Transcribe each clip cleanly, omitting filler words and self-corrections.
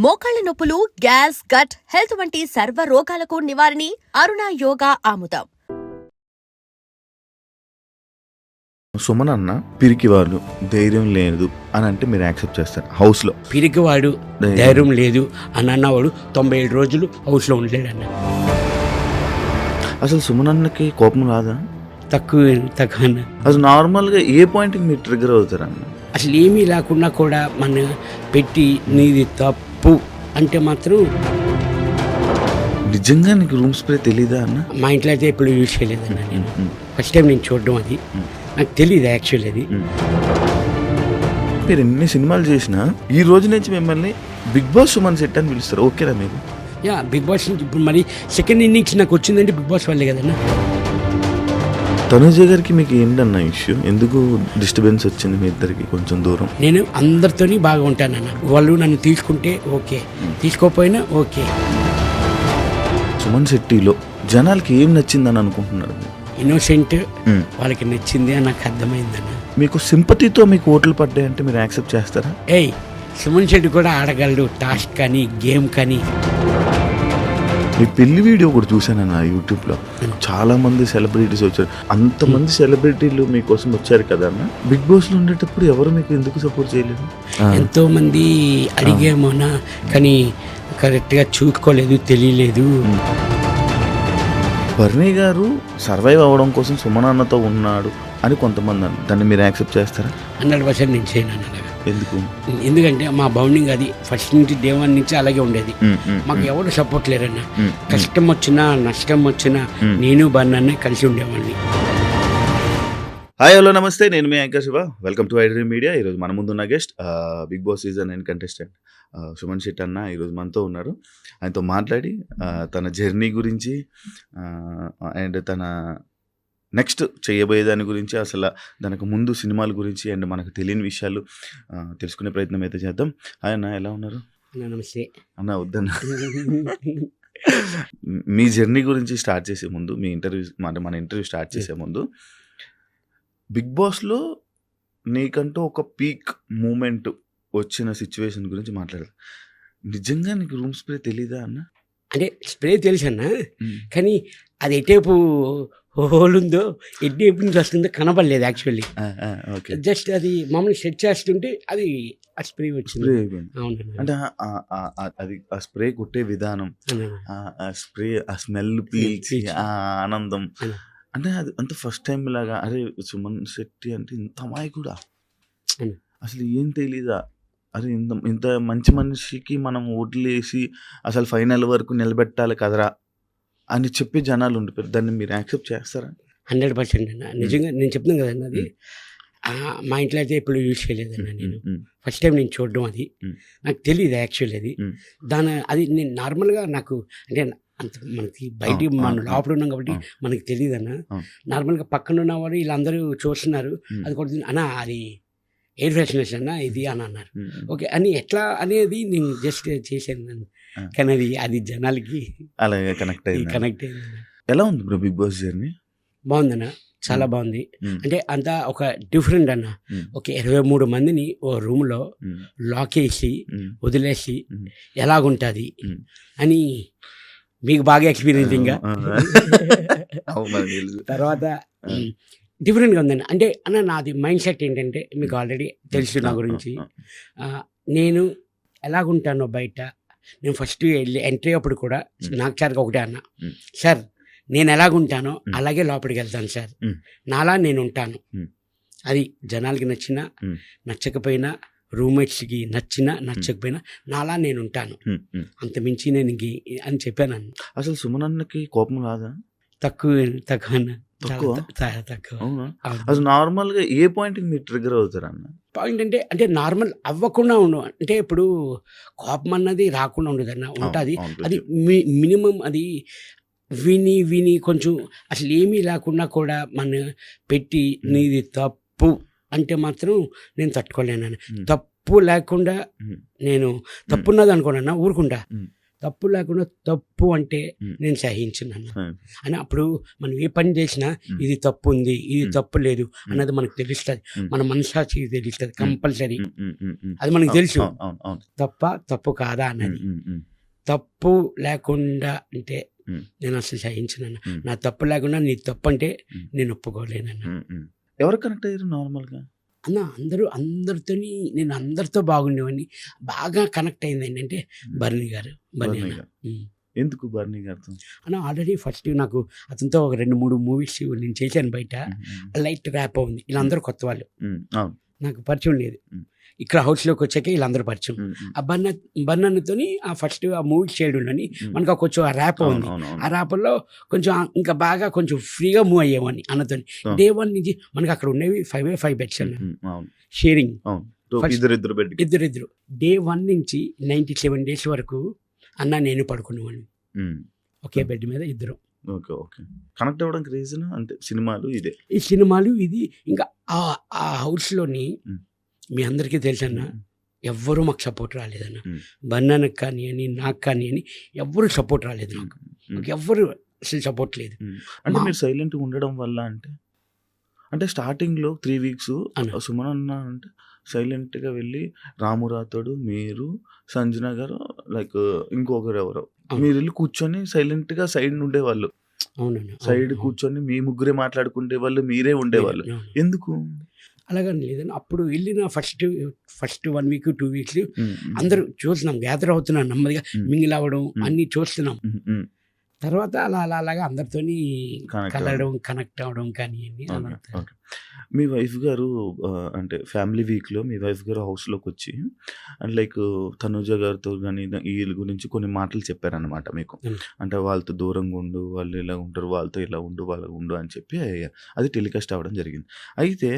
మోకాళ్ల నొప్పులు, gas, gut health వంటి సర్వ రోగాలకు నివారణి అరుణ యోగా ఆముదం. సుమన్ అన్న పిరికివాడు, ధైర్యం లేదు అని అంటే మీరు యాక్సెప్ట్ చేస్తారు? హౌస్లో పిరికివాడు, ధైర్యం లేదు అని అన్నవాడు 97 రోజులు హౌస్లో ఉండలేడన్న. అసలు సుమన్ అన్నకి కోపం రాదా? తక్కువ అన్న. అసలు నార్మల్గా ఏ పాయింట్కి మీరు ట్రిగ్గర్ అవుతారన్న? అసలు ఏమీ లేకుండా కూడా మన పెట్టి నీది తప్పు అంటే మాత్రం నిజంగా నీకు రూమ్ స్ప్రే తెలీదా అన్న? మా ఇంట్లో అయితే ఎప్పుడు యూజ్ చేయలేదన్న. నేను ఫస్ట్ టైం నేను చూడడం అది నాకు తెలియదు యాక్చువల్లీ. అది మీరు ఎన్ని సినిమాలు చేసినా ఈ రోజు నుంచి మిమ్మల్ని బిగ్ బాస్ సుమన్ సెట్ అని పిలుస్తారు, ఓకేనా మీరు? బిగ్ బాస్ నుంచి ఇప్పుడు మరి సెకండ్ ఇన్నింగ్స్ నాకు వచ్చిందంటే బిగ్ బాస్ వల్లే కదన్నా. తనుజ గారికి మీకు ఏంటన్న ఇష్యూ? ఎందుకు డిస్టర్బెన్స్ వచ్చింది మీ ఇద్దరికి కొంచెం దూరం? నేను అందరితోని బాగా ఉంటానన్న. వాళ్ళు నన్ను తీసుకుంటే ఓకే, తీసుకోకపోయినా ఓకే. సుమన్ శెట్టిలో జనాలకి ఏం నచ్చిందని అనుకుంటున్నారు? ఇన్నోసెంట్, వాళ్ళకి నచ్చింది అని నాకు అర్థమైందన్న. మీకు సింపతితో మీకు ఓట్లు పడ్డాయంటే మీరు యాక్సెప్ట్ చేస్తారా? సుమన్ శెట్టి కూడా ఆడగలడు, టాస్క్ కానీ గేమ్ కానీ. మీ పెళ్లి వీడియో కూడా చూశానన్న యూట్యూబ్లో. చాలా మంది సెలబ్రిటీస్ వచ్చారు, అంతమంది సెలబ్రిటీలు మీకోసం వచ్చారు కదా అన్న. బిగ్ బాస్లో ఉండేటప్పుడు ఎవరు మీకు ఎందుకు సపోర్ట్ చేయలేదు? ఎంతో మంది అడిగేమోనా, కానీ కరెక్ట్గా చూసుకోలేదు, తెలియలేదు. బర్నీ గారు సర్వైవ్ అవ్వడం కోసం సుమన్ అన్నతో ఉన్నాడు అని కొంతమంది అన్నారు, దాన్ని మీరు యాక్సెప్ట్ చేస్తారా? 100% నేను చేయను అలాగా. ఎందుకు? ఎందుకంటే మా బౌండింగ్ అది ఫస్ట్ నుంచి డే 1 నుంచి అలాగే ఉండేది. మాకు ఎవరు సపోర్ట్ లేరన్న. కష్టం వచ్చినా నష్టం వచ్చినా నేను బర్నీ కలిసి ఉండేవాడిని. హాయ్, హలో, నమస్తే. నేను మీ anchor Shiva. Welcome to iDream media. ఈరోజు మన ముందున్న guest Big Boss season 9 contestant Suman Shetty అన్న ఈరోజు మనతో ఉన్నారు. ఆయనతో మాట్లాడి తన జర్నీ గురించి అండ్ తన నెక్స్ట్ చేయబోయే దాని గురించి, అసలు దానికి ముందు సినిమాల గురించి అండ్ మనకు తెలియని విషయాలు తెలుసుకునే ప్రయత్నం అయితే చేద్దాం. హాయ్ అన్న, ఎలా ఉన్నారు? నమస్తే అన్న. వద్దన్న, మీ జర్నీ గురించి స్టార్ట్ చేసే ముందు, మీ ఇంటర్వ్యూ మన ఇంటర్వ్యూ స్టార్ట్ చేసే ముందు, బిగ్ బాస్లో నీకంటూ ఒక పీక్ మూమెంట్ వచ్చిన సిచ్యువేషన్ గురించి మాట్లాడదు. నిజంగా నీకు రూమ్ స్ప్రే తెలీదా అన్న? అంటే స్ప్రే తెలుసు అన్న, కానీ అది ఎటేపు హోల్ ఉందో ఎటేపు నుంచి వస్తుందో కనపడలేదు యాక్చువల్లీ. జస్ట్ అది మామూలు సెట్ చేస్తుంటే అది ఆ స్ప్రే వచ్చింది. అవును. అంటే అది ఆ స్ప్రే కొట్టే విధానం, ఆ స్ప్రే, ఆ స్మెల్ పీల్చి ఆ ఆనందం, అంటే అది అంత ఫస్ట్ టైం లాగా. అరే సుమన్ శెట్టి అంటే ఇంత అమాయకుడా, అసలు ఏం తెలీదా? అరే ఇంత మంచి మనిషికి మనం ఓట్లేసి అసలు ఫైనల్ వరకు నిలబెట్టాలి కదరా అని చెప్పి జనాలు ఉండిపోయారు. దాన్ని మీరు యాక్సెప్ట్ చేస్తారా? 100% అన్న. నిజంగా నేను చెప్తున్నాను కదన్న, అది మా ఇంట్లో అయితే ఎప్పుడు యూజ్ చేయలేదన్న. నేను ఫస్ట్ టైం నేను చూడడం అది నాకు తెలియదు యాక్చువల్లీ. అది నేను నార్మల్గా నాకు అంటే అంత మనకి బయట మనం లోపల ఉన్నాం కాబట్టి మనకి తెలియదు అన్న. నార్మల్గా పక్కన ఉన్నవారు వీళ్ళందరూ చూస్తున్నారు, అది కొడుతుంది అన్న, అది ఎయిర్ ఫ్రెషనర్స్ అన్న ఇది అని అన్నారు. ఓకే అని ఎట్లా అనేది నేను జస్ట్ చేశాను, కానీ అది జనాలకి అలాగే కనెక్ట్ అయింది. ఎలా ఉంది బ్రో బిగ్ బాస్ జర్నీ? బాగుందన్న, చాలా బాగుంది. అంటే అంతా ఒక డిఫరెంట్ అన్న. ఒక 23 మందిని ఓ రూమ్లో లాక్ వేసి వదిలేసి ఎలాగుంటుంది అని మీకు బాగా ఎక్స్పీరియన్సింగ్గా తర్వాత డిఫరెంట్గా ఉందండి. అంటే అన్న నాది మైండ్ సెట్ ఏంటంటే మీకు ఆల్రెడీ తెలుసు నా గురించి. నేను ఎలాగుంటానో బయట, నేను ఫస్ట్ వెళ్ళి ఎంట్రీ అప్పుడు కూడా నాకు సార్కి ఒకటే అన్న, సార్ నేను ఎలాగుంటానో అలాగే లోపలికి వెళ్తాను సార్, నాలా నేను ఉంటాను. అది జనాలకి నచ్చినా నచ్చకపోయినా, రూమ్మేట్స్కి నచ్చినా నచ్చకపోయినా నాలా నేను ఉంటాను, అంత మించి నేను అని చెప్పాను. అసలు సుమన్ అన్నకి కోపం రాదా? తక్కువ అన్న, తక్కువ. తక్కువ. అసలు నార్మల్గా ఏ పాయింట్కి మీరు ట్రిగ్గర్ అవుతారు అన్న? పాయింట్ అంటే నార్మల్ అవ్వకుండా ఉండు, అంటే ఇప్పుడు కోపం అన్నది రాకుండా ఉండదన్న, ఉంటుంది. అది మినిమం అది విని కొంచెం అసలు ఏమీ లేకుండా కూడా మన పెట్టి నీది తప్పు అంటే మాత్రం నేను తట్టుకోలేను. తప్పు లేకుండా నేను తప్పున్నది అనుకోనన్నా ఊరుకుంటా, తప్పు లేకుండా తప్పు అంటే ఉమ్, నేను సహించున్నాను ఉమ్, అని. అప్పుడు మనం ఏ పని చేసినా ఇది తప్పు ఉంది, ఇది తప్పు లేదు అన్నది మనకు తెలుస్తుంది. ఉమ్, మన మనసాక్షికి తెలుస్తుంది కంపల్సరీ. ఉమ్, ఉమ్, ఉమ్, ఉమ్. అది మనకు తెలుసు, అవును, అవును, అవును. తప్పు కాదా అన్నది. ఉమ్, ఉమ్, తప్పు లేకుండా అంటే ఉమ్, నేను అసలు సహించినాను. ఉమ్, నా తప్పు లేకుండా నీ తప్పు అంటే ఉమ్, నేను ఒప్పుకోలేనన్న. ఉమ్, ఉమ్. ఎవరు కనెక్ట్ అయ్యారు నార్మల్గా? అన్న అందరితోని నేను అందరితో బాగుండేవాడిని. బాగా కనెక్ట్ అయింది ఏంటంటే బర్నీ గారు. బర్నీ బర్నీ అన్న. గారు. ఎందుకు బర్నీ గారితో? అన్న ఆల్రెడీ ఫస్ట్ నాకు అతనితో ఒక 2-3 మూవీస్ నేను చేశాను బయట. లైట్ ర్యాప్ ఉంది. వీళ్ళందరూ కొత్త వాళ్ళు, అవును. నాకు పరిచయం లేదు. ఉమ్. ఇక్కడ హౌస్లోకి వచ్చాక వీళ్ళందరూ పరిచయం. ఉమ్, ఉమ్, ఆ బన్నతోని ఆ ఫస్ట్ ఆ మూవీ చేయడం అని ఉమ్. మనకు కొంచెం ఆ ర్యాప్ అవును, ఉంది. అవును, ఆ అవును. ర్యాప్లో కొంచెం ఇంకా బాగా కొంచెం ఫ్రీగా మూవ్ అయ్యేవాడిని అన్నతో. ఆ. డే 1 నుంచి మనకి అక్కడ ఉండేవి 5 బెడ్స్ అన్న, ఉమ్, అవును, షేరింగ్ అవును. సో First- ఇద్దరు బెడ్. ఇద్దరు. డే 1 నుంచి 97 days వరకు అన్న నేను పడుకునేవాడిని ఒకే బెడ్ మీద ఇద్దరు. Okay, okay. కనెక్ట్ అవ్వడానికి రీజన్ అంటే సినిమాలు ఇదే. ఈ సినిమాలు ఇది ఇంకా ఆ హౌస్లోని ఉమ్. మీ అందరికీ తెలుసన్న, ఎవ్వరూ మాకు సపోర్ట్ రాలేదన్న. ఉమ్. బన్నానికి కానీ అని నాకు కానీ అని ఎవ్వరూ సపోర్ట్ రాలేదు నాకు. నాకు ఎవ్వరు అసలు సపోర్ట్ లేదు. అంటే మా- మీరు సైలెంట్గా ఉండడం వల్ల అంటే స్టార్టింగ్లో 3 weeks అన్న. సుమన్ అన్న అంటే సైలెంట్గా వెళ్ళి రాము రాథోడు, మీరు, సంజన గారు, లైక్ ఇంకొకరు ఎవరో, అవును. మీరు వెళ్ళి కూర్చొని సైలెంట్గా సైడ్ ఉండేవాళ్ళు. అవునన్న. సైడ్ కూర్చొని మీ ముగ్గురే మాట్లాడుకుంటే వాళ్ళు, మీరే ఉండేవాళ్ళు. ఎందుకు? అలాగని లేదని అప్పుడు వెళ్ళిన ఫస్ట్ 1 week 2 weeks ఉమ్, ఉమ్, అందరూ చూస్తున్నాం, గ్యాదర్ అవుతున్నాం నెమ్మదిగా, ఉమ్, మింగిల్ అవ్వడం అన్నీ చూస్తున్నాం. ఉమ్, ఉమ్. తర్వాత అలాగా అందరితోని Connect కలవడం, కనెక్ట్ అవ్వడం కానీ అన్ని ఓకే, అదంతా. ఓకే. మీ వైఫ్ గారు అంటే ఫ్యామిలీ వీక్లో మీ వైఫ్ గారు హౌస్లోకి వచ్చి అండ్ లైక్ తనుజ గారితో కానీ వీళ్ళ గురించి కొన్ని మాటలు చెప్పారనమాట మీకు. ఉమ్. అంటే వాళ్ళతో దూరంగా ఉండు, వాళ్ళు ఇలా ఉంటారు, వాళ్ళతో ఇలా ఉండు, వాళ్ళ ఉండు అని చెప్పి అది టెలికాస్ట్ అవ్వడం జరిగింది. అయితే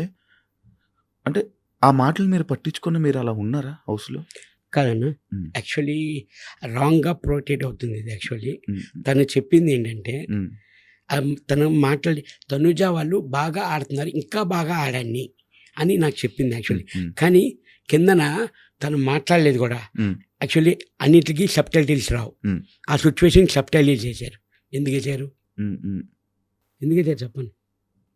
అంటే ఆ మాటలు మీరు పట్టించుకొని మీరు అలా ఉన్నారా హౌస్లో? కాదన్న, ఉమ్, యాక్చువల్లీ రాంగ్గా ప్రొటేట్ అవుతుంది ఇది. యాక్చువల్లీ ఉమ్, తను చెప్పింది ఏంటంటే ఉమ్, తను మాట్లాడి తనుజ వాళ్ళు బాగా ఆడుతున్నారు, ఇంకా బాగా ఆడండి అని నాకు చెప్పింది యాక్చువల్లీ. ఉమ్, కానీ కిందన తను మాట్లాడలేదు కూడా. ఉమ్, యాక్చువల్లీ అన్నిటికీ సబ్ టైటిల్స్ రావు. ఉమ్. ఆ సిచ్యువేషన్ సబ్ టైటిల్స్ చేశారు. ఎందుకు చేశారు చెప్పండి.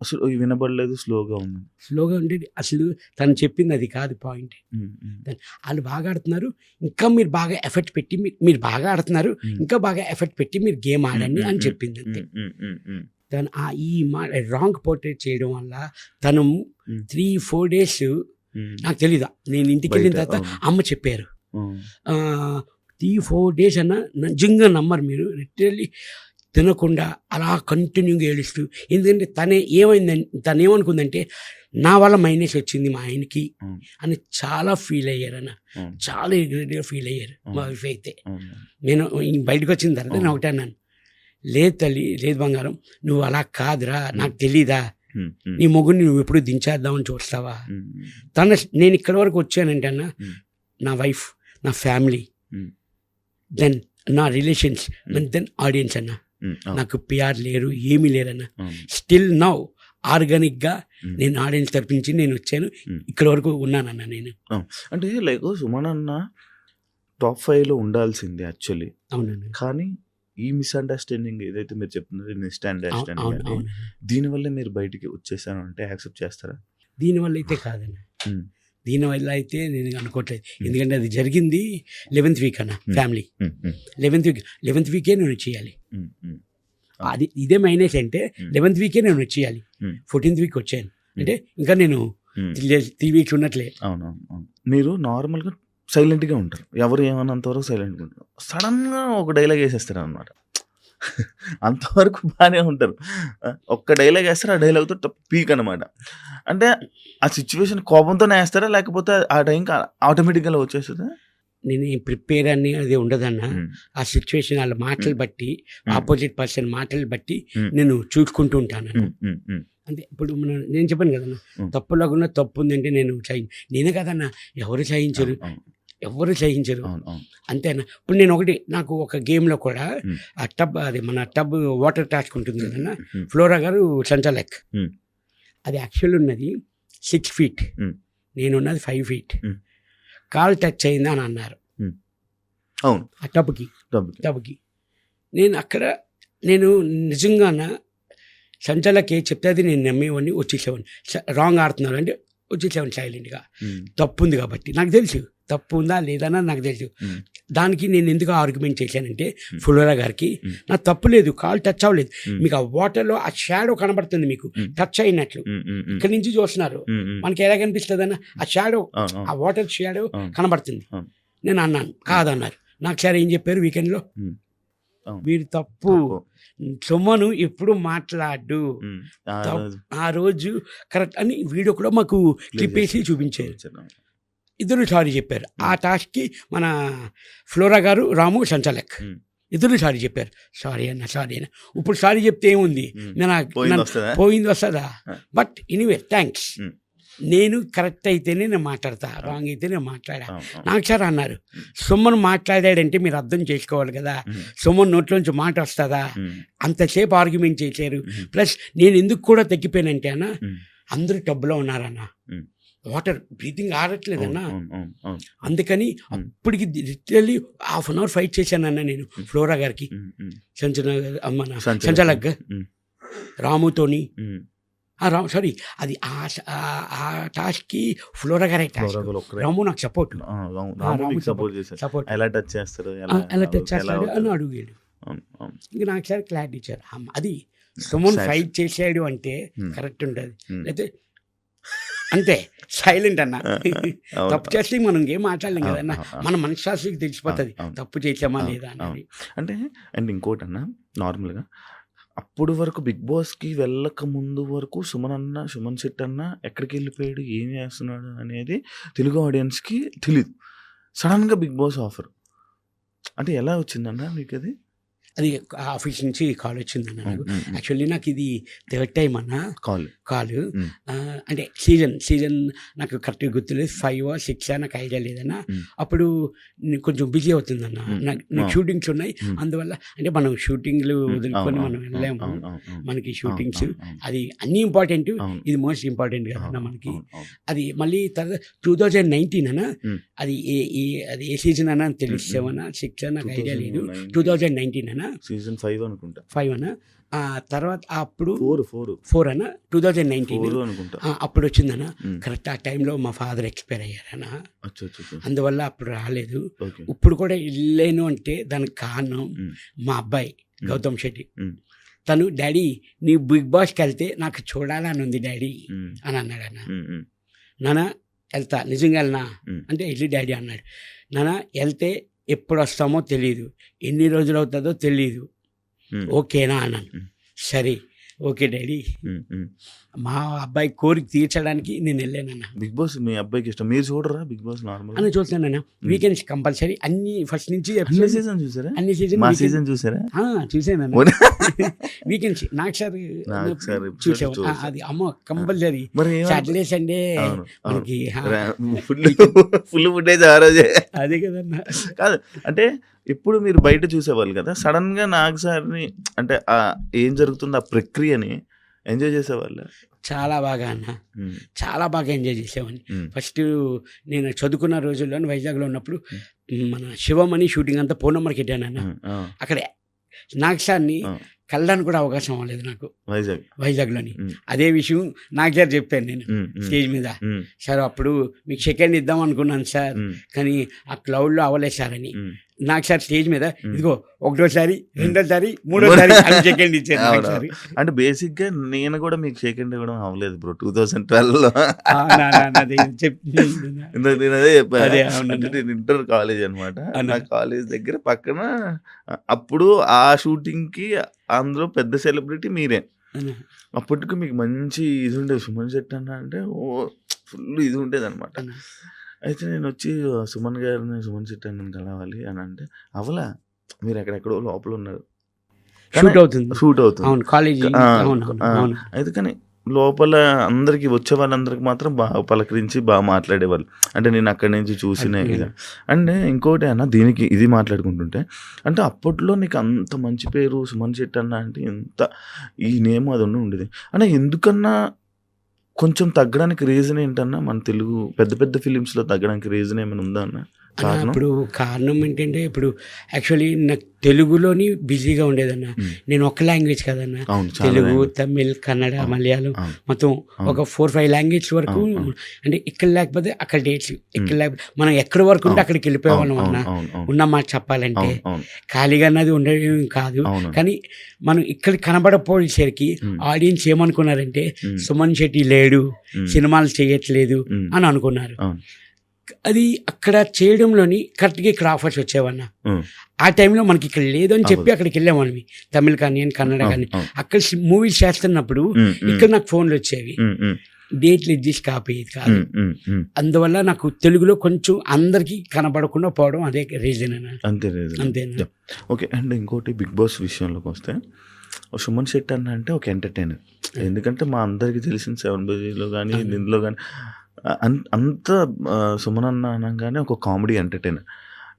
అసలు వినబడలేదు, స్లోగా ఉంది. స్లోగా ఉండేది అసలు తను చెప్పింది అది కాదు పాయింట్. ఉమ్, ఉమ్, వాళ్ళు బాగా ఆడుతున్నారు, ఇంకా మీరు బాగా ఎఫర్ట్ పెట్టి మీరు బాగా ఆడుతున్నారు, ఉమ్. ఇంకా బాగా ఎఫర్ట్ పెట్టి మీరు గేమ్ ఆడండి అని ఉమ్, చెప్పింది అంతే. ఉమ్, ఉమ్, ఉమ్, తను ఈ రాంగ్ పోర్ట్రేట్ చేయడం వల్ల తను ఉమ్. 3-4 days ఉమ్. నాకు తెలీదా, నేను ఇంటికి వెళ్ళిన బయట, తర్వాత అవును. అమ్మ చెప్పారు. ఉమ్, 3-4 days అన్న నిజంగా నమ్మరు మీరు, లిటరల్లీ తినకుండా అలా కంటిన్యూగా ఏడుస్తూ. ఎందుకంటే తను ఏమనుకుందంటే నా వల్ల మైనస్ వచ్చింది మా ఆయనకి ఉమ్, అని చాలా ఫీల్ అయ్యారన్న. ఉమ్, చాలా రిగ్రెట్గా ఫీల్ అయ్యారు మా వైఫ్ అయితే. ఉమ్, నేను బయటకు వచ్చిన తర్వాత నేను ఒకటే అన్నాను, లేదు తల్లి, లేదు బంగారం, నువ్వు అలా కాదురా, నాకు తెలీదా, ఉమ్, ఉమ్, నీ మొగ్గుని నువ్వు ఎప్పుడు దించేద్దామని చూస్తావా. ఉమ్, నేను ఇక్కడ వరకు వచ్చానంటే అన్న, ఉమ్. నా వైఫ్, నా ఫ్యామిలీ, ఉమ్. దెన్ నా రిలేషన్స్, దెన్ ఆడియన్స్ అన్న. ఉమ్, అవును, నాకు పిఆర్ లేరు, ఏమీ లేరన్న. అవును. స్టిల్ నౌ ఆర్గానిక్గా ఉమ్. నేను ఆడియన్స్ తరపించి నేను వచ్చాను, ఉమ్. ఇక్కడ వరకు ఉన్నానన్న నేను. అంటే లైక్ సుమన్ అన్న టాప్ 5లో ఉండాల్సింది యాక్చువల్లీ. అవునండి. కానీ ఈ మిస్అండర్స్టాండింగ్ ఏదైతే మీరు చెప్తున్నారో మిస్అండర్స్టాండింగ్ అవును, అని, అవును. దీనివల్ల మీరు బయటికి వచ్చేసాను అంటే యాక్సెప్ట్ చేస్తారా? దీనివల్ల అయితే కాదన్న, ఉమ్, దీనివల్ల అయితే నేను అనుకోవట్లేదు. ఎందుకంటే అది జరిగింది 11th week అన్న, ఫ్యామిలీ ఉమ్, ఉమ్, 11th weeకే నేను చేయాలి. ఉమ్, ఉమ్, అది ఇదే మైనస్ అంటే 11th weeకే నేను చేయాలి. Hmm. 14th week వచ్చాను అంటే ఇంకా నేను ఉమ్. 3 weeks ఉన్నట్లే. అవునవును, అవును. మీరు నార్మల్గా సైలెంట్గా ఉంటారు, ఎవరు ఏమన్నంత వరకు సైలెంట్గా ఉంటారు. సడన్గా ఒక డైలాగ్ వేసేస్తారు అనమాట. అంతవరకు బాగానే ఉంటారు. ఒక్క డైలాగ్ వేస్తారు, ఆ డైలాగ్తో పీక్ అనమాట. అంటే ఆ సిచ్యువేషన్ కోపంతోనే వేస్తారా, లేకపోతే ఆ టైంకి ఆటోమేటిక్గా వచ్చేస్తుందా? నేను ప్రిపేర్ అని అది ఉండదన్న. ఆ సిచ్యువేషన్ వాళ్ళ మాటలు బట్టి, ఆపోజిట్ పర్సన్ మాటలు బట్టి నేను చూసుకుంటూ ఉంటాను. అంటే ఇప్పుడు నేను చెప్పాను కదన్నా, తప్పు లేకుండా తప్పు ఉందంటే నేనే కదన్నా, ఎవరు సహించరు, అంతేనా. ఇప్పుడు నేను నాకు ఒక గేమ్లో కూడా ఆ టబ్, అది మన టబ్ వాటర్ టాస్క్ ఉంటుంది కదన్నా, ఫ్లోరా గారు సంచాలక్, అది యాక్చువల్ ఉన్నది 6 feet, నేనున్నది 5 feet. కాల్ టచ్ అయిందా అని అన్నారు. అవును. ఆ టబ్కి డబ్బుకి. నేను నిజంగాన సంచాలకి చెప్తే అది నేను నమ్మేవాడిని, వచ్చేసేవాడిని. రాంగ్ ఆడుతున్నారు అంటే వచ్చేసేవాడిని సైలెంట్గా. తప్పు ఉంది కాబట్టి నాకు తెలుసు తప్పు ఉందా లేదా అని నాకు తెలుసు. దానికి నేను ఎందుకు ఆర్గ్యుమెంట్ చేశానంటే ఫ్లోరా గారికి నా తప్పు లేదు, కాల్ టచ్ అవ్వలేదు, మీకు ఆ వాటర్లో ఆ షాడో కనబడుతుంది, మీకు టచ్ అయినట్లు ఇక్కడి నుంచి చూస్తున్నారు, మనకి ఎలా కనిపిస్తుంది అన్న ఆ షాడో, ఆ వాటర్ షాడో కనబడుతుంది. నేను అన్నాను, కాదన్నారు. నాకు సార్ ఏం చెప్పారు వీకెండ్లో, వీడు తప్పు, సొమ్మను ఎప్పుడు మాట్లాడు, ఆ రోజు కరెక్ట్ అని వీడియో కూడా మాకు క్లిప్ వేసి చూపించారు. ఇద్దరు సారీ చెప్పారు. ఆ టాస్క్కి మన ఫ్లోరా గారు, రాము, సంచాలక్ ఇద్దరు సారీ చెప్పారు. సారీ అన్న. ఇప్పుడు సారీ చెప్తే ఏముంది, పోయింది వస్తుందా? But anyway thanks. నేను కరెక్ట్ అయితేనే నేను మాట్లాడతా, రాంగ్ అయితే నేను మాట్లాడా. నాకు సార్ అన్నారు, సొమ్మను మాట్లాడాడంటే మీరు అర్థం చేసుకోవాలి కదా, సొమ్మను నోట్లోంచి మాట వస్తుందా, అంతసేపు ఆర్గ్యుమెంట్ చేశారు. ప్లస్ నేను ఎందుకు కూడా తగ్గిపోయానంటే అన్న, అందరూ టబ్లో ఉన్నారన్న, వాటర్ బ్రీతింగ్ ఆడట్లేదన్నా, అందుకని అప్పటికి లిటరల్లీ ½ అవర్ ఫైట్ చేశానన్న నేను ఫ్లోరా గారికి, సంచాలక్ రాముతోని. సారీ, అది ఆ టాస్క్కి ఫ్లోరా గారే టాస్క్, రాము నాకు సపోర్ట్ ఎలా టచ్ చేస్తాడు అని అడిగాడు. ఇంకా నాకు సార్ క్లారిటీ ఇచ్చారు, అది సోమన్ ఫైట్ చేసాడు అంటే కరెక్ట్ ఉంటుంది, అయితే అంతే సైలెంట్ అన్న. తప్పు చేస్తే మనం ఇంకేం మాట్లాడలేం కదన్నా, మన మనశ్శాస్త్రికి తెలిసిపోతుంది తప్పు చేసామా లేదా అనేది. అంటే అండ్ ఇంకోటి అన్న, నార్మల్గా అప్పుడు వరకు బిగ్ బాస్కి వెళ్ళక ముందు వరకు సుమన్ శెట్టి అన్న ఎక్కడికి వెళ్ళిపోయాడు, ఏం చేస్తున్నాడు అనేది తెలుగు ఆడియన్స్కి తెలీదు. సడన్గా బిగ్ బాస్ ఆఫర్ అంటే ఎలా వచ్చిందన్న మీకు? అది ఆఫీస్ నుంచి కాల్ వచ్చిందన్న నాకు. యాక్చువల్లీ నాకు ఇది 3rd టైం అన్న కాల్. అంటే సీజన్ నాకు కరెక్ట్గా గుర్తులేదు, 5 or 6 నాకు ఐడియా లేదన్న. అప్పుడు కొంచెం బిజీ అవుతుందన్న, నాకు షూటింగ్స్ ఉన్నాయి, అందువల్ల అంటే మనం షూటింగ్లు వదులుకొని మనం వెళ్ళలేము, మనకి షూటింగ్స్ అది అన్నీ ఇంపార్టెంట్, ఇది మోస్ట్ ఇంపార్టెంట్ కదన్న మనకి. అది మళ్ళీ తర్వాత 2019 అన్న, అది ఏ సీజన్ అన్న తెలుస్తామన్నా, 6 నాకు ఐడియా లేదు, 2019 అన్న, సీజన్ 5 అనుకుంటా, 5 అన్న. తర్వాత అప్పుడు 4 అన్న, 2019 అనుకుంటా, అప్పుడు వచ్చిందన్న. కరెక్ట్ ఆ టైంలో మా ఫాదర్ ఎక్స్పైర్ అయ్యారన్న, అందువల్ల అప్పుడు రాలేదు. ఇప్పుడు కూడా వెళ్ళాను అంటే దానికి కారణం మా అబ్బాయి గౌతమ్ శెట్టి. తను, డాడీ నీ బిగ్ బాస్కి వెళ్తే నాకు చూడాలని ఉంది డాడీ అని అన్నాడు అన్న. నాన్న వెళ్తా, నిజంగా వెళ్ళనా అంటే వెళ్ళి డాడీ అన్నాడు. నాన్న వెళ్తే ఎప్పుడు వస్తామో తెలీదు, ఎన్ని రోజులు అవుతుందో తెలీదు, ఓకేనా అన్నాను. సరే ఓకే డాడీ, మా అబ్బాయి కోరిక తీర్చడానికి నేను వెళ్ళానన్న. బిగ్ బాస్ మీ అబ్బాయికి ఇష్టం, మీరు చూడరా బిగ్ బాస్? నార్మల్ అని చూస్తానన్న, వీకెండ్స్ కంపల్సరీ అన్ని ఫస్ట్ నుంచి అన్ని సీజన్ చూసారా? చూసానన్న, వీకెండ్స్ నాకు సార్ చూసాను, అది అమ్మ కంపల్సరీ సాటర్డే సండే మనకి ఫుల్ ఫుటేజ్ ఆ రోజే. అదే కదన్న. కాదు అంటే ఇప్పుడు మీరు బయట చూసేవాళ్ళు కదా, సడన్ గా నాకు సార్ని అంటే ఏం జరుగుతుంది ఆ ప్రక్రియని ఎంజాయ్ చేసేవాళ్ళు? చాలా బాగా అన్న, చాలా బాగా ఎంజాయ్ చేసేవాడిని. ఫస్ట్ నేను చదువుకున్న రోజుల్లో వైజాగ్లో ఉన్నప్పుడు మన శివమణి షూటింగ్ అంతా పూర్ణమ్మకి వెళ్ళానన్న. అక్కడే నాకు సార్ని కలడానికి కూడా అవకాశం అవ్వలేదు నాకు వైజాగ్లోని. అదే విషయం నాకు సార్ చెప్పాను నేను స్టేజ్ మీద, సార్ అప్పుడు మీకు సెకండ్ ఇద్దాం అనుకున్నాను సార్, కానీ ఆ క్లౌడ్లో అవ్వలేదు సార్ అని. నాకు సార్ స్టేజ్ మీద ఇదిగో 1వ సారి 2వ సారి 3వ సారి సెకండ్ ఇచ్చారు. అంటే బేసిక్ గా నేను కూడా మీకు సెకండ్ ఇవ్వడం అవ్వలేదు బ్రో 2012లో. అదే చెప్పాను, ఇంటర్ కాలేజ్ అనమాట, నా కాలేజ్ దగ్గర పక్కన. అప్పుడు ఆ షూటింగ్ కి అందులో పెద్ద సెలబ్రిటీ మీరే. అప్పటికి మీకు మంచి ఇది ఉండేది, సుమన్ శెట్టి అన్న అంటే ఫుల్ ఇది ఉండేది అనమాట. అయితే నేను వచ్చి సుమన్ శెట్టి అన్నని కలవాలి అని అంటే, అవలా మీరు ఎక్కడెక్కడో లోపల ఉన్నారు, షూట్ అవుతుంది. అయితే కానీ లోపల అందరికి వచ్చే వాళ్ళందరికి మాత్రం బాగా పలకరించి బాగా మాట్లాడేవాళ్ళు. అంటే నేను అక్కడి నుంచి చూసిన ఇది. అంటే ఇంకోటి అన్న, దీనికి ఇది మాట్లాడుకుంటుంటే, అంటే అప్పట్లో నీకు అంత మంచి పేరు సుమన్ శెట్టి అన్న అంటే ఎంత ఈ నేమ్ అది ఉండేది అన్న. ఎందుకన్నా కొంచెం తగ్గడానికి రీజన్ ఏంటన్నా? మన తెలుగు పెద్ద పెద్ద ఫిలిమ్స్లో తగ్గడానికి రీజన్ ఏమైనా ఉందా అన్న? కారణం? ఇప్పుడు కారణం ఏంటంటే ఇప్పుడు యాక్చువల్లీ నాకు తెలుగులోని బిజీగా ఉండేదన్న. నేను ఒక్క లాంగ్వేజ్ కదన్న, అవును, చాలా తెలుగు, language. తమిళ్, కన్నడ, మలయాళం అవును. మొత్తం ఒక 4-5 లాంగ్వేజ్ వరకు. అవును. అంటే ఇక్కడ లేకపోతే అక్కడ డేట్స్, ఇక్కడ లేకపోతే మనం ఎక్కడి వరకు ఉంటే అక్కడికి వెళ్ళిపోయేవాళ్ళం అన్న. ఉన్న మాట చెప్పాలంటే ఖాళీగా అన్నది ఉండేది కాదు. కానీ మనం ఇక్కడ కనబడపోయేసరికి ఆడియన్స్ ఏమనుకున్నారంటే సుమన్ శెట్టి లేడు, సినిమాలు చేయట్లేదు అని అనుకున్నారు. అది అక్కడ చేయడంలోని కరెక్ట్గా ఇక్కడ ఆఫర్స్ వచ్చేవన్న. ఆ టైంలో మనకి ఇక్కడ లేదు అని చెప్పి అక్కడికి వెళ్ళామని, తమిళ్ కానీ కన్నడ కానీ. అక్కడ మూవీస్ చేస్తున్నప్పుడు ఇక్కడ నాకు ఫోన్లు వచ్చేవి, డేట్లు అడ్జస్ట్ కాపోయేది కాదు. అందువల్ల నాకు తెలుగులో కొంచెం అందరికీ కనబడకుండా పోవడం అదే రీజన్ అన్న. అంతేనా? ఓకే. అండ్ ఇంకోటి బిగ్ బాస్ విషయంలోకి వస్తే సుమన్ శెట్టి అన్న అంటే ఒక ఎంటర్టైనర్. ఎందుకంటే మా అందరికీ తెలిసిన 7 బజీలో కానీ దీంట్లో కానీ అంత సుమన్ అన్న అనగానే ఒక కామెడీ ఎంటర్టైనర్.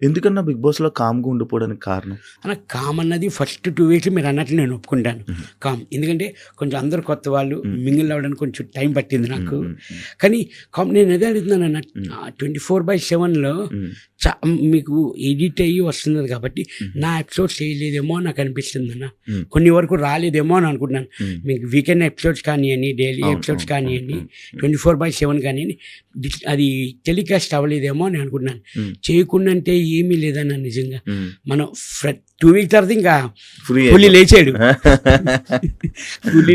ఎందుకన్నా బిగ్ బాస్లో కామ్గా ఉండిపోవడానికి కారణం? అన్న కామ్ అన్నది ఫస్ట్ 2 weeks మీరు అన్నట్లు నేను ఒప్పుకుంటాను కామ్. ఎందుకంటే కొంచెం అందరు కొత్త వాళ్ళు మింగిల్ అవ్వడానికి కొంచెం టైం పట్టింది నాకు. కానీ కామ్ నేను ఎదే అడుగుతున్నాను అన్న, 24/7లో మీకు ఎడిట్ అయ్యి వస్తున్నది కాబట్టి నా ఎపిసోడ్స్ చేయలేదేమో నాకు అనిపిస్తుంది అన్న. కొన్ని వరకు రాలేదేమో అని అనుకుంటున్నాను. మీకు వీకెండ్ ఎపిసోడ్స్ కానివ్వండి, డైలీ ఎపిసోడ్స్ కానివ్వండి, 24/7 కానివ్వండి, అది టెలికాస్ట్ అవ్వలేదేమో అని అనుకుంటున్నాను. చేయకుండా అంటే ఏమీ లేదన్న. నిజంగా మనం 2 weeks తర్వాత ఇంకా పులి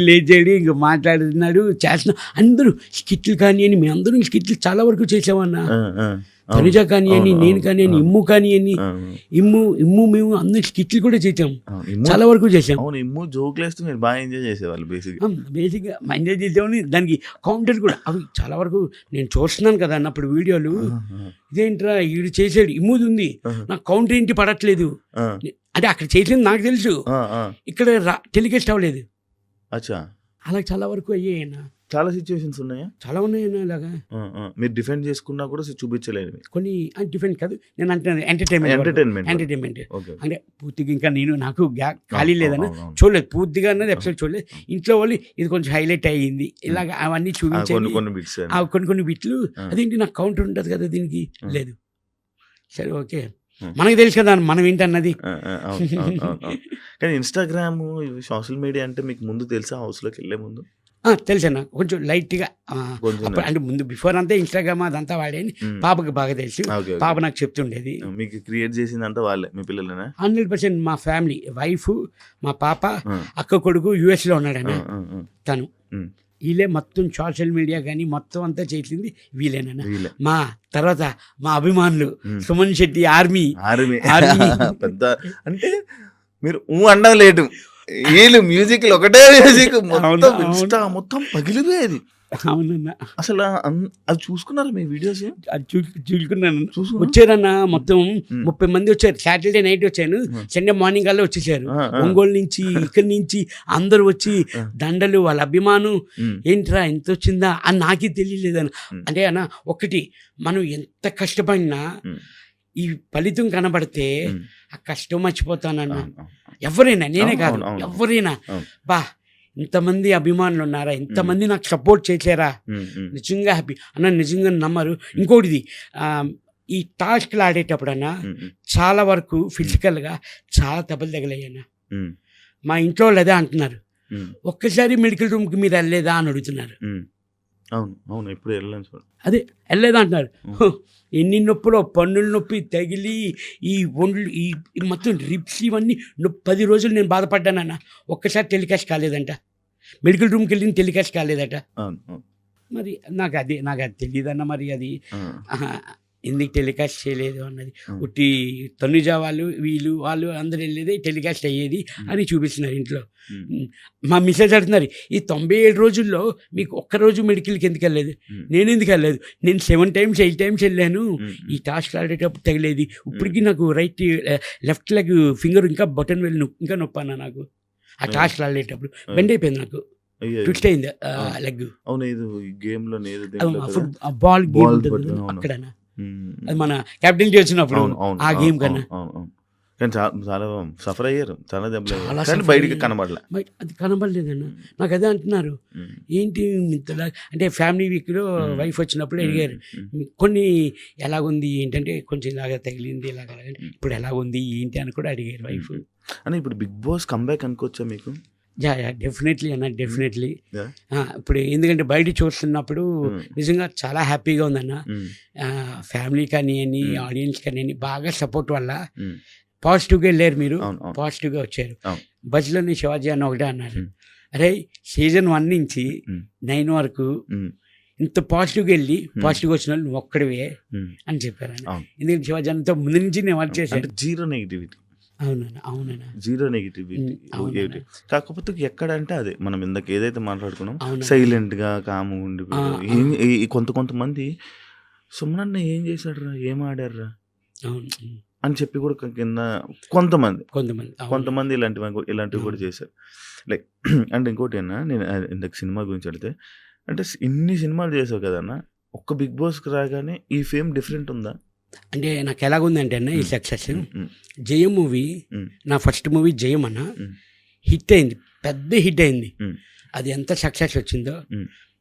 లేచాడు ఇంకా మాట్లాడుతున్నాడు, చేస్తున్నాడు. అందరూ స్కిట్లు కానివ్వండి, మేము అందరూ స్కిట్లు చాలా వరకు చేసామన్నా. తనుజ కానివ్వండి, నేను కానివ్వండి, ఇమ్ము కానివ్వండి, ఇమ్ము మేము అందరు స్కిట్లు కూడా చేసాం, చాలా వరకు చేసాం. ఇమ్ము జోకులు వేస్తూ మీరు బాగా ఎంజాయ్ చేసేవాళ్ళు. బేసిక్గా ఎంజాయ్ చేసామని దానికి కౌంటర్ కూడా అవి చాలా వరకు నేను చూస్తున్నాను కదా అన్నప్పుడు వీడియోలు. ఇదేంట్రా వీడు చేసాడు, ఇమ్ముది ఉంది, నాకు కౌంటర్ ఏంటి పడట్లేదు అంటే అక్కడ చేసింది నాకు తెలుసు, ఇక్కడ టెలికాస్ట్ అవ్వలేదు. అచ్చా, అలా చాలా వరకు అయ్యాయన్నా. చాలా సిచ్యువేషన్స్ ఉన్నాయా? చాలా ఉన్నాయన్నా. ఇలాగా మీరు డిఫెండ్ చేసుకున్నా కూడా చూపించలేదు. కొన్ని డిఫెండ్ కాదు, నేను అంటే ఎంటర్టైన్మెంట్ అంటే పూర్తిగా ఇంకా నాకు ఖాళీ లేదన్నా, చూడలేదు పూర్తిగా అన్నది ఎపిసోడ్ చూడలేదు. ఇంట్లో వాళ్ళు ఇది కొంచెం హైలైట్ అయ్యింది ఇలాగ అవన్నీ చూపించాను, కొన్ని బిట్లు. అదేంటి నాకు కౌంటర్ ఉంటుంది కదా దీనికి, లేదు. సరే ఓకే, మనకు తెలుసు కదా మనం ఏంటన్నది. కానీ ఇన్స్టాగ్రామ్, సోషల్ మీడియా అంటే మీకు ముందు తెలుసా? హౌస్లోకి వెళ్ళే ముందు తెలుసన్నా, కొంచెం లైట్గా. అంటే ముందు బిఫోర్ అంతా ఇన్స్టాగ్రామ్ అదంతా వాడేది. పాపకి బాగా తెలుసు, పాప నాకు చెప్తుండేది. మీకు క్రియేట్ చేసిందంతా వాళ్ళే, మీ పిల్లలేనా? 100% మా ఫ్యామిలీ, వైఫ్, మా పాప, అక్క కొడుకు US లో ఉన్నాడన్న తను. వీళ్ళే మొత్తం సోషల్ మీడియా కానీ మొత్తం అంతా చేసింది వీళ్ళేనన్నా. మా తర్వాత మా అభిమానులు సుమన్ శెట్టి ఆర్మీ పెద్ద. అంటే మీరు అండం లేదు, వీళ్ళు మ్యూజిక్ ఒకటే మ్యూజిక్ మొత్తం పగిలిపోయేది. అవునన్నా, అసలు అది చూసుకున్నారా మీ వీడియోస్? చూసుకున్నాను. వచ్చారన్నా మొత్తం 30 మంది వచ్చారు. సాటర్డే నైట్ వచ్చాను, సండే మార్నింగ్ కల్లా వచ్చేసారు. ఒంగోలు నుంచి, ఇక్కడి నుంచి అందరు వచ్చి దండలు, వాళ్ళ అభిమానం. ఏంట్రా ఎంత వచ్చిందా అని నాకే తెలియలేదన్న. అంటే అన్న ఒకటి, మనం ఎంత కష్టపడినా ఈ ఫలితం కనబడితే ఆ కష్టం మర్చిపోతానన్నా. ఎవరైనా, నేనే కాదు ఎవరైనా, బా ఇంతమంది అభిమానులు ఉన్నారా, ఇంతమంది నాకు సపోర్ట్ చేశారా, నిజంగా హ్యాపీ అన్న. నిజంగా నమ్మరు. ఇంకోటిది, ఈ టాస్క్లు ఆడేటప్పుడన్నా చాలా వరకు ఫిజికల్గా చాలా దెబ్బలు తగిలాయన్నా. మా ఇంట్లో వాళ్ళు అదే అంటున్నారు, ఒక్కసారి మెడికల్ రూమ్కి మీరు వెళ్ళలేదా అని అడుగుతున్నారు. అవును, ఎప్పుడు వెళ్ళలేదు, అదే వెళ్ళలేదా అంటున్నారు. ఎన్ని నొప్పులో, పన్నుల నొప్పి తగిలి ఈ ఒండ్లు, ఈ మొత్తం రిప్స్ ఇవన్నీ 10 రోజులు నేను బాధపడ్డానన్న. ఒక్కసారి టెలికాస్ట్ కాలేదంట, మెడికల్ రూమ్కి వెళ్ళిన టెలికాస్ట్ కాలేదట. మరి నాకు అది తెలియదన్న. మరి అది ఎందుకు టెలికాస్ట్ చేయలేదు అన్నది. ఉట్టి తనుజ వాళ్ళు అందరు వెళ్ళేది టెలికాస్ట్ అయ్యేది అని చూపిస్తున్నారు ఇంట్లో. మా మిస్సెస్ అడుగుతున్నారు, ఈ 97 రోజుల్లో మీకు ఒక్కరోజు మెడికల్కి ఎందుకు వెళ్ళలేదు? నేను ఎందుకు వెళ్ళలేదు? నేను 7 times 8 times వెళ్ళాను. ఈ టాస్క్ ఆడేటప్పుడు తగిలేది. ఇప్పటికీ నాకు లెఫ్ట్ లెగ్ ఫింగర్ ఇంకా బటన్ వెళ్ళి ఇంకా నొప్పాను నాకు. ఆ టాస్క్ ఆడేటప్పుడు బెండ్ అయిపోయింది నాకు, ట్విస్ట్ అయింది లెగ్. బాల్ గేమ్ అక్కడ, అది మన క్యాప్టెన్సీ వచ్చినప్పుడు ఆ గేమ్ కన్నా. కానీ చాలా సఫర్ అయ్యారు, చాలా దెబ్బలు చాలా అయ్యారు. కానీ suffer బయటికి అయ్యారు. కనబడలే. బయట అది కనబడలేదన్న. నాకు అదే అంటున్నారు, ఏంటి ఇంతలా అంటే ఫ్యామిలీ వీక్లో వైఫ్ వచ్చినప్పుడు అడిగారు కొన్ని ఎలాగుంది ఏంటంటే కొంచెం ఇలాగ తగిలింది ఇలాగ ఇప్పుడు ఎలాగుంది ఏంటి అని కూడా అడిగారు వైఫ్. అని ఇప్పుడు బిగ్ బాస్ కంబ్యాక్ అనుకోవచ్చా మీకు? యా డెఫినెట్లీ అన్న, డెఫినెట్లీ. Yeah. ఇప్పుడు ఎందుకంటే బయట చూస్తున్నప్పుడు నిజంగా చాలా హ్యాపీగా ఉందన్న. ఫ్యామిలీ కానివ్వండి, ఆడియన్స్ కానివ్వండి, బాగా సపోర్ట్ వల్ల పాజిటివ్గా వెళ్ళారు. మీరు పాజిటివ్గా వచ్చారు. బజ్లోని శివాజీ అన్న ఒకటే అన్నారు, అరే సీజన్ 1 నుంచి 9 వరకు ఇంత పాజిటివ్గా వెళ్ళి పాజిటివ్గా వచ్చిన వాళ్ళు నువ్వు ఒక్కడివే అని చెప్పారు. ఎందుకంటే శివాజీ అన్నతో ముందు నుంచి నేను వర్క్ చేశాను. Zero negativity. అవునన్నా, అవునన్నా, జీరో నెగిటివిటీ. కాకపోతే ఎక్కడ అంటే అదే మనం ఇందాక ఏదైతే మాట్లాడుకున్నాం, అవునా. సైలెంట్ గా కాము ఉండి కొంతమంది సుమనన్న ఏం చేశాడురా, ఏం ఆడారా అవును అని చెప్పి కూడా కింద కొంతమంది అవును. ఇలాంటివి కూడా చేశారు. లైక్ అంటే ఇంకోటి అన్న, నేను ఇందాక సినిమా గురించి అడిగితే, అంటే ఇన్ని సినిమాలు చేసావు కదన్నా, ఒక్క బిగ్ బాస్కి రాగానే ఈ ఫేమ్ డిఫరెంట్ ఉందా? అంటే నాకు ఎలాగుందంటే అన్న ఈ సక్సెస్, జయం మూవీ నా ఫస్ట్ మూవీ జయం అన్న హిట్ అయింది, పెద్ద హిట్ అయింది. అది ఎంత సక్సెస్ వచ్చిందో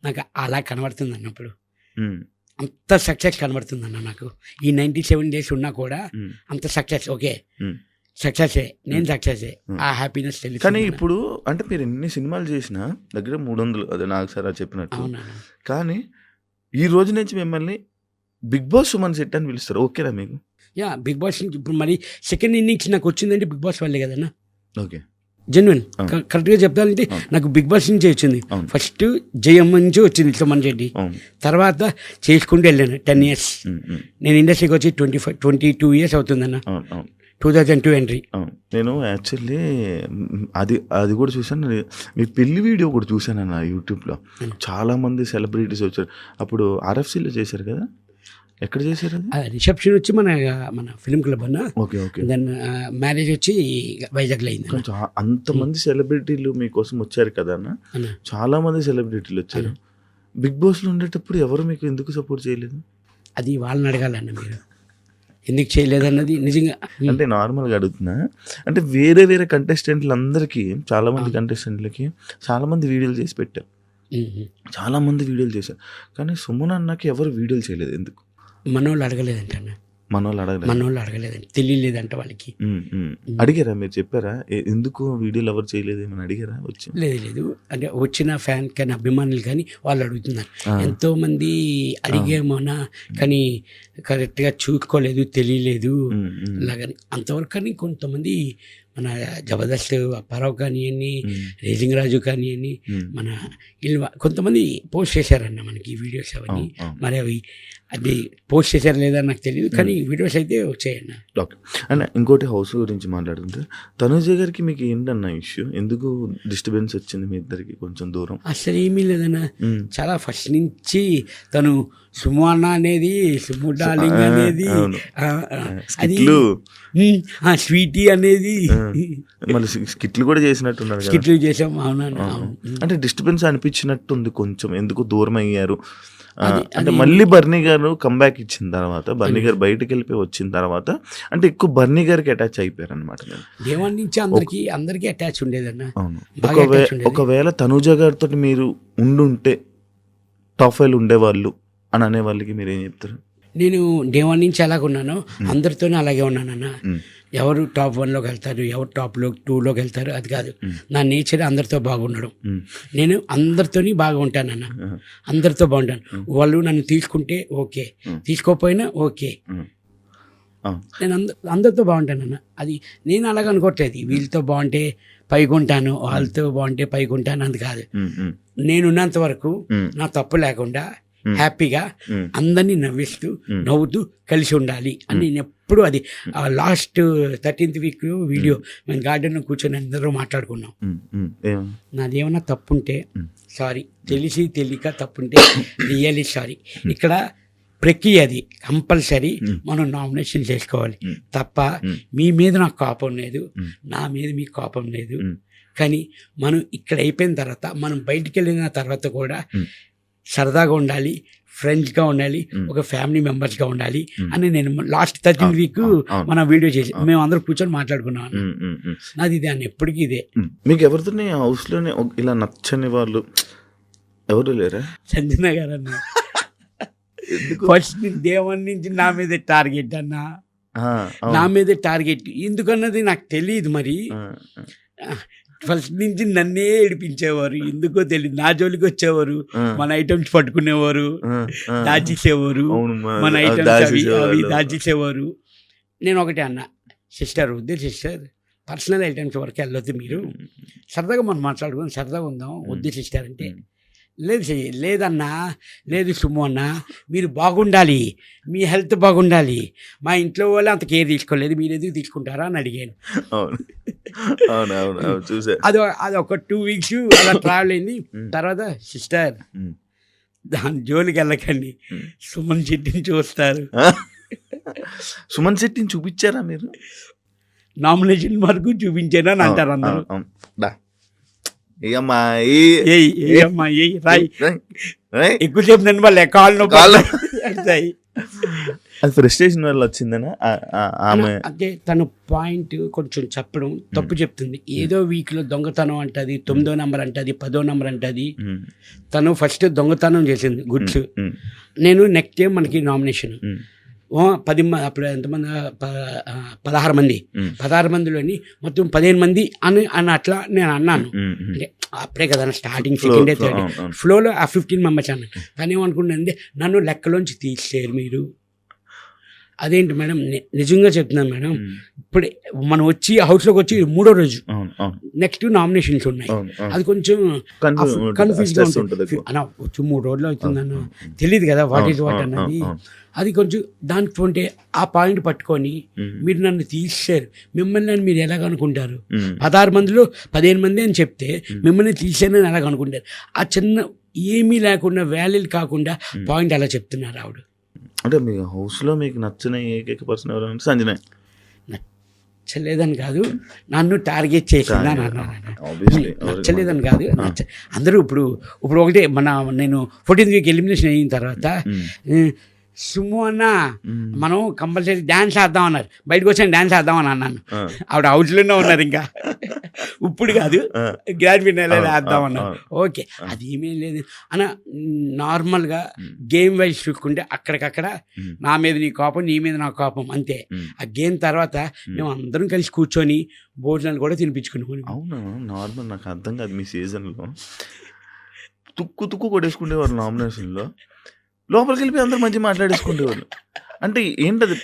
నాకు అలా కనబడుతుంది అన్నప్పుడు, అంత సక్సెస్ కనబడుతుంది అన్న నాకు. ఈ 97 days ఉన్నా కూడా అంత సక్సెస్. ఓకే సక్సెసే, నేను సక్సెసే, ఆ హ్యాపీనెస్ తెలుసు. కానీ ఇప్పుడు అంటే మీరు ఎన్ని సినిమాలు చేసినా దగ్గర 300, అదే నాకు సార్ చెప్పినట్టు. అవునా. కానీ ఈ రోజు నుంచి మిమ్మల్ని బిగ్ బాస్ సుమన్ శెట్టి అని పిలుస్తారు, ఓకేనా మీకు? యా బిగ్ బాస్ నుంచి ఇప్పుడు మరి సెకండ్ ఇన్నింగ్స్ నాకు వచ్చిందంటే బిగ్ బాస్ వల్లే కదన్నా. ఓకే జెన్యున్ కరెక్ట్గా చెప్తానంటే నాకు బిగ్ బాస్ నుంచే వచ్చింది. ఫస్ట్ జయం నుంచి వచ్చింది సుమన్ శెట్టి, తర్వాత చేసుకుంటూ వెళ్ళాను 10 years. నేను ఇండస్ట్రీకి వచ్చి 22 years అవుతుందన్న. 2002 ఎంట్రీ. నేను యాక్చువల్లీ అది కూడా చూసాను, మీ పెళ్లి వీడియో కూడా చూసాను అన్న యూట్యూబ్లో. చాలా మంది సెలబ్రిటీస్ వచ్చారు అప్పుడు. RFCలో చేశారు కదా, ఎక్కడ చేశారు అది? రిసెప్షన్ వచ్చి మన ఫిల్మ్ క్లబ్ అన్న. Okay okay. దెన్ మ్యారేజ్ వచ్చి వైజాగ్లో అయింది. అంతమంది సెలబ్రిటీలు మీకోసం వచ్చారు కదా అన్న, చాలా మంది సెలబ్రిటీలు వచ్చారు. బిగ్ బాస్లో ఉండేటప్పుడు ఎవరు మీకు ఎందుకు సపోర్ట్ చేయలేదు? అది వాళ్ళని అడగాలన్న, మీరు ఎందుకు చేయలేదన్నది నిజంగా. అంటే నార్మల్గా అడుగుతున్నా, అంటే వేరే కంటెస్టెంట్లు అందరికీ, చాలా మంది కంటెస్టెంట్లకి చాలా మంది వీడియోలు చేసి పెట్టారు, చాలా మంది వీడియోలు చేశారు. కానీ సుమన్ అన్నకి ఎవరు వీడియోలు చేయలేదు, ఎందుకు? మనోళ్ళు అడగలేదంట అన్న. మనోళ్ళు అడగలేదండి, తెలియలేదంట వాళ్ళకి. అడిగారా మీరు, చెప్పారా ఎందుకు వీడియోలు ఎవరు చేయలేదు ఏమని అడిగారా? వచ్చి లేదు అంటే వచ్చిన ఫ్యాన్ కానీ అభిమానులు కానీ వాళ్ళు అడుగుతున్నారు. ఎంతోమంది అడిగేమోనా కానీ కరెక్ట్గా చూసుకోలేదు, తెలియలేదు అలాగని అంతవరకు. కానీ కొంతమంది మన జబర్దస్త్ అప్పారావు కానివ్వండి, రేజింగ్ రాజు కానివ్వండి, మన కొంతమంది పోస్ట్ చేశారన్న మనకి వీడియోస్ అవన్నీ. మరి అవి అది పోస్ట్ చేశారు లేదా నాకు తెలియదు, కానీ వీడియోస్ అయితే వచ్చాయన్న. ఓకే అన్న, ఇంకోటి హౌస్ గురించి మాట్లాడుతుంటే, తనుజ గారికి మీకు ఏంటన్న ఇష్యూ? ఎందుకు డిస్టర్బెన్స్ వచ్చింది మీ ఇద్దరికి కొంచెం దూరం? అసలు ఏమీ లేదన్న, చాలా ఫస్ట్ నుంచి తను సుము అన్న అనేది, సుము డార్లింగ్ అనేది, అది స్వీటీ అనేది, మళ్ళీ స్కిట్లు కూడా చేసినట్టున్నారు, స్కిట్లు చేసాం. అవునన్న. అంటే డిస్టర్బెన్స్ అనిపించినట్టుంది కొంచెం, ఎందుకు దూరం అయ్యారు అంటే? మళ్ళీ బర్నీ గారు కంబ్యాక్ ఇచ్చిన తర్వాత, బర్నీ గారు బయటకు వెళ్ళిపోయి వచ్చిన తర్వాత, అంటే ఎక్కువ బర్నీ గారికి అటాచ్ అయిపోయారు అనమాట. దేవాన్ నుంచి అందరికీ అటాచ్ ఉండేదన్న. ఒకవేళ తనుజ గారితో మీరు ఉండుంటే టాప్ 5 ఉండేవాళ్ళు అని అనే వాళ్ళకి మీరు ఏం చెప్తారు? నేను డే 1 నుంచి అలాగే ఉన్నాను, అందరితోనే అలాగే ఉన్నానన్న. ఎవరు టాప్ 1లోకి వెళ్తారు, ఎవరు టాప్ 2లోకి వెళ్తారు అది కాదు. నా నేచర్ అందరితో బాగుండడం. నేను అందరితోని బాగా ఉంటానన్న, అందరితో బాగుంటాను. వాళ్ళు నన్ను తీసుకుంటే ఓకే, తీసుకోకపోయినా ఓకే, నేను అందరితో బాగుంటానన్న. అది నేను అలాగ అనుకోవట్లేదు, వీళ్ళతో బాగుంటే పైకి ఉంటాను, వాళ్ళతో బాగుంటే పైకి ఉంటాను అది కాదు. నేనున్నంత వరకు నా తప్పు లేకుండా హ్యాపీగా అందరినీ నవ్వుతూ కలిసి ఉండాలి అని నేను ఎప్పుడు, అది లాస్ట్ 13th week వీడియో మేము గార్డెన్లో కూర్చొని అందరూ మాట్లాడుకున్నాం. నాదేమన్నా తప్పుంటే సారీ, తెలియక తప్పుంటే రియల్లీ సారీ. ఇక్కడ ప్రక్రియ అది కంపల్సరీ మనం నామినేషన్ చేసుకోవాలి తప్ప మీ మీద నాకు కోపం లేదు, నా మీద మీకు కోపం లేదు. కానీ మనం ఇక్కడ అయిపోయిన తర్వాత, మనం బయటికి వెళ్ళిన తర్వాత కూడా సరదాగా ఉండాలి, ఫ్రెండ్స్గా ఉండాలి, ఒక ఫ్యామిలీ మెంబర్స్గా ఉండాలి అని నేను లాస్ట్ 13 వీక్ మన వీడియో చేసి మేము అందరూ కూర్చొని మాట్లాడుకున్నాం. నాది ఇదే అన్న, ఎప్పటికీ ఇదే. మీకు ఎవరితో హౌస్లోనే ఇలా నచ్చని వాళ్ళు ఎవరు లేరా? సంజన గారు అన్న ఫస్ట్ దేవుని నుంచి నా మీద టార్గెట్ అన్న, నా మీద టార్గెట్ ఎందుకన్నది నాకు తెలియదు. మరి ఫస్ట్ నుంచి నన్నే ఏడిపించేవారు, ఎందుకో తెలియదు. నా జోలికి వచ్చేవారు, మన ఐటమ్స్ పట్టుకునేవారు, దాచేసేవారు, మన ఐటమ్స్ అవి దాచేసేవారు. నేను ఒకటే అన్న, సిస్టర్ వద్దు సిస్టర్, పర్సనల్ ఐటమ్స్ వరకు వెళ్ళొద్దు, మీరు సరదాగా మనం మాట్లాడుకుని సరదాగా ఉందాం, వద్దు సిస్టర్ అంటే, లేదన్నా, లేదు సుమ్ము అన్న, మీరు బాగుండాలి, మీ హెల్త్ బాగుండాలి, మా ఇంట్లో వాళ్ళు అంత కేర్ తీసుకోలేదు, మీరు ఎందుకు తీసుకుంటారా అని అడిగాను. అది ఒక 2 వీక్స్ అలా ట్రావెల్ అయింది. తర్వాత సిస్టర్ దాని జోలికి వెళ్ళకండి, సుమన్ శెట్టిని చూస్తారు. సుమన్ శెట్టిని చూపించారా మీరు? నామినేషన్ వరకు చూపించాను అని అంటారు అందరూ. ఎక్కువసేపు నేను వాళ్ళ కాళ్ళు పడతాయి. అది ఫ్రస్ట్రేషన్ వల్ల వచ్చిందనా? అంటే తను పాయింట్ కొంచెం చెప్పడం తప్పు చెప్తుంది. ఏదో వీక్లో దొంగతనం అంటది, 9వ నెంబర్ అంటది, 10వ నెంబర్ అంటది. తను ఫస్ట్ దొంగతనం చేసింది గుడ్స్. నేను నెక్స్ట్ టైం మనకి నామినేషన్ 10 మంది, అప్పుడు ఎంతమంది, 16 మంది, 16 మందిలోని మొత్తం 15 మంది అని అట్లా నేను అన్నాను. అంటే అప్పుడే కదా స్టార్టింగ్, సెకండ్ డే, థర్డ్ ఫ్లోలో ఆ 15 మెంబర్స్ అన్నాను. కానీ ఏమనుకుంటుంది, నన్ను లెక్కలోంచి తీసేరు మీరు. అదేంటి మేడం, నిజంగా చెప్తున్నాను మేడం, ఇప్పుడు మనం వచ్చి హౌస్లోకి వచ్చి 3వ రోజు, నెక్స్ట్ నామినేషన్స్ ఉన్నాయి. అది కొంచెం కన్ఫ్యూజ్గా ఉంటుంది అన్న, వచ్చి 3 రోజులు అవుతుందన్న, తెలియదు కదా వాట్ ఈజ్ వాట్ అన్నది. అది కొంచెం దానికి ఉంటే ఆ పాయింట్ పట్టుకొని మీరు నన్ను తీసేశారు, మిమ్మల్ని అని మీరు ఎలాగనుకుంటారు? 16 మందిలో 15 మంది అని చెప్తే మిమ్మల్ని తీసేనని ఎలాగనుకుంటారు? ఆ చిన్న ఏమీ లేకుండా, వ్యాలీలు కాకుండా పాయింట్ అలా చెప్తున్నారు ఆవిడ. అంటే మీ హౌస్లో మీకు నచ్చిన ఏకైక పర్సన్ ఎవరంటే సంజన. నచ్చలేదని కాదు, నన్ను టార్గెట్ చేసిందా నచ్చలేదని కాదు. అందరూ ఇప్పుడు ఒకటే, నేను 14th వీక్ ఎలిమినేషన్ అయిన తర్వాత సుమ్ము అన్న మనం కంపల్సరీ డ్యాన్స్ వేద్దాం అన్నారు. బయటకు వచ్చాను డ్యాన్స్ వేద్దామని అన్నాను. ఆవిడ హౌస్లోనే ఉన్నారు, ఇంకా ఇప్పుడు కాదు గ్రాండ్ ఫినాలే వేద్దామన్నారు. ఓకే, అది ఏమేం లేదు అన్న, నార్మల్గా గేమ్ వైజ్ చూసుకుంటే అక్కడికక్కడ నా మీద నీ కోపం, నీ మీద నా కోపం అంతే. ఆ గేమ్ తర్వాత మేము అందరం కలిసి కూర్చొని భోజనాలు కూడా తినిపించుకున్నాం. అవును, నార్మల్. నాకు అర్థం కాదు, మీ సీజన్లో తుక్కు కొట్టేసుకునేవారు నామినేషన్లో, లోపలికి వెళ్ళిపోయి అందరూ మంచిగా మాట్లాడేసుకునేవాళ్ళు. అంటే ఏంటది,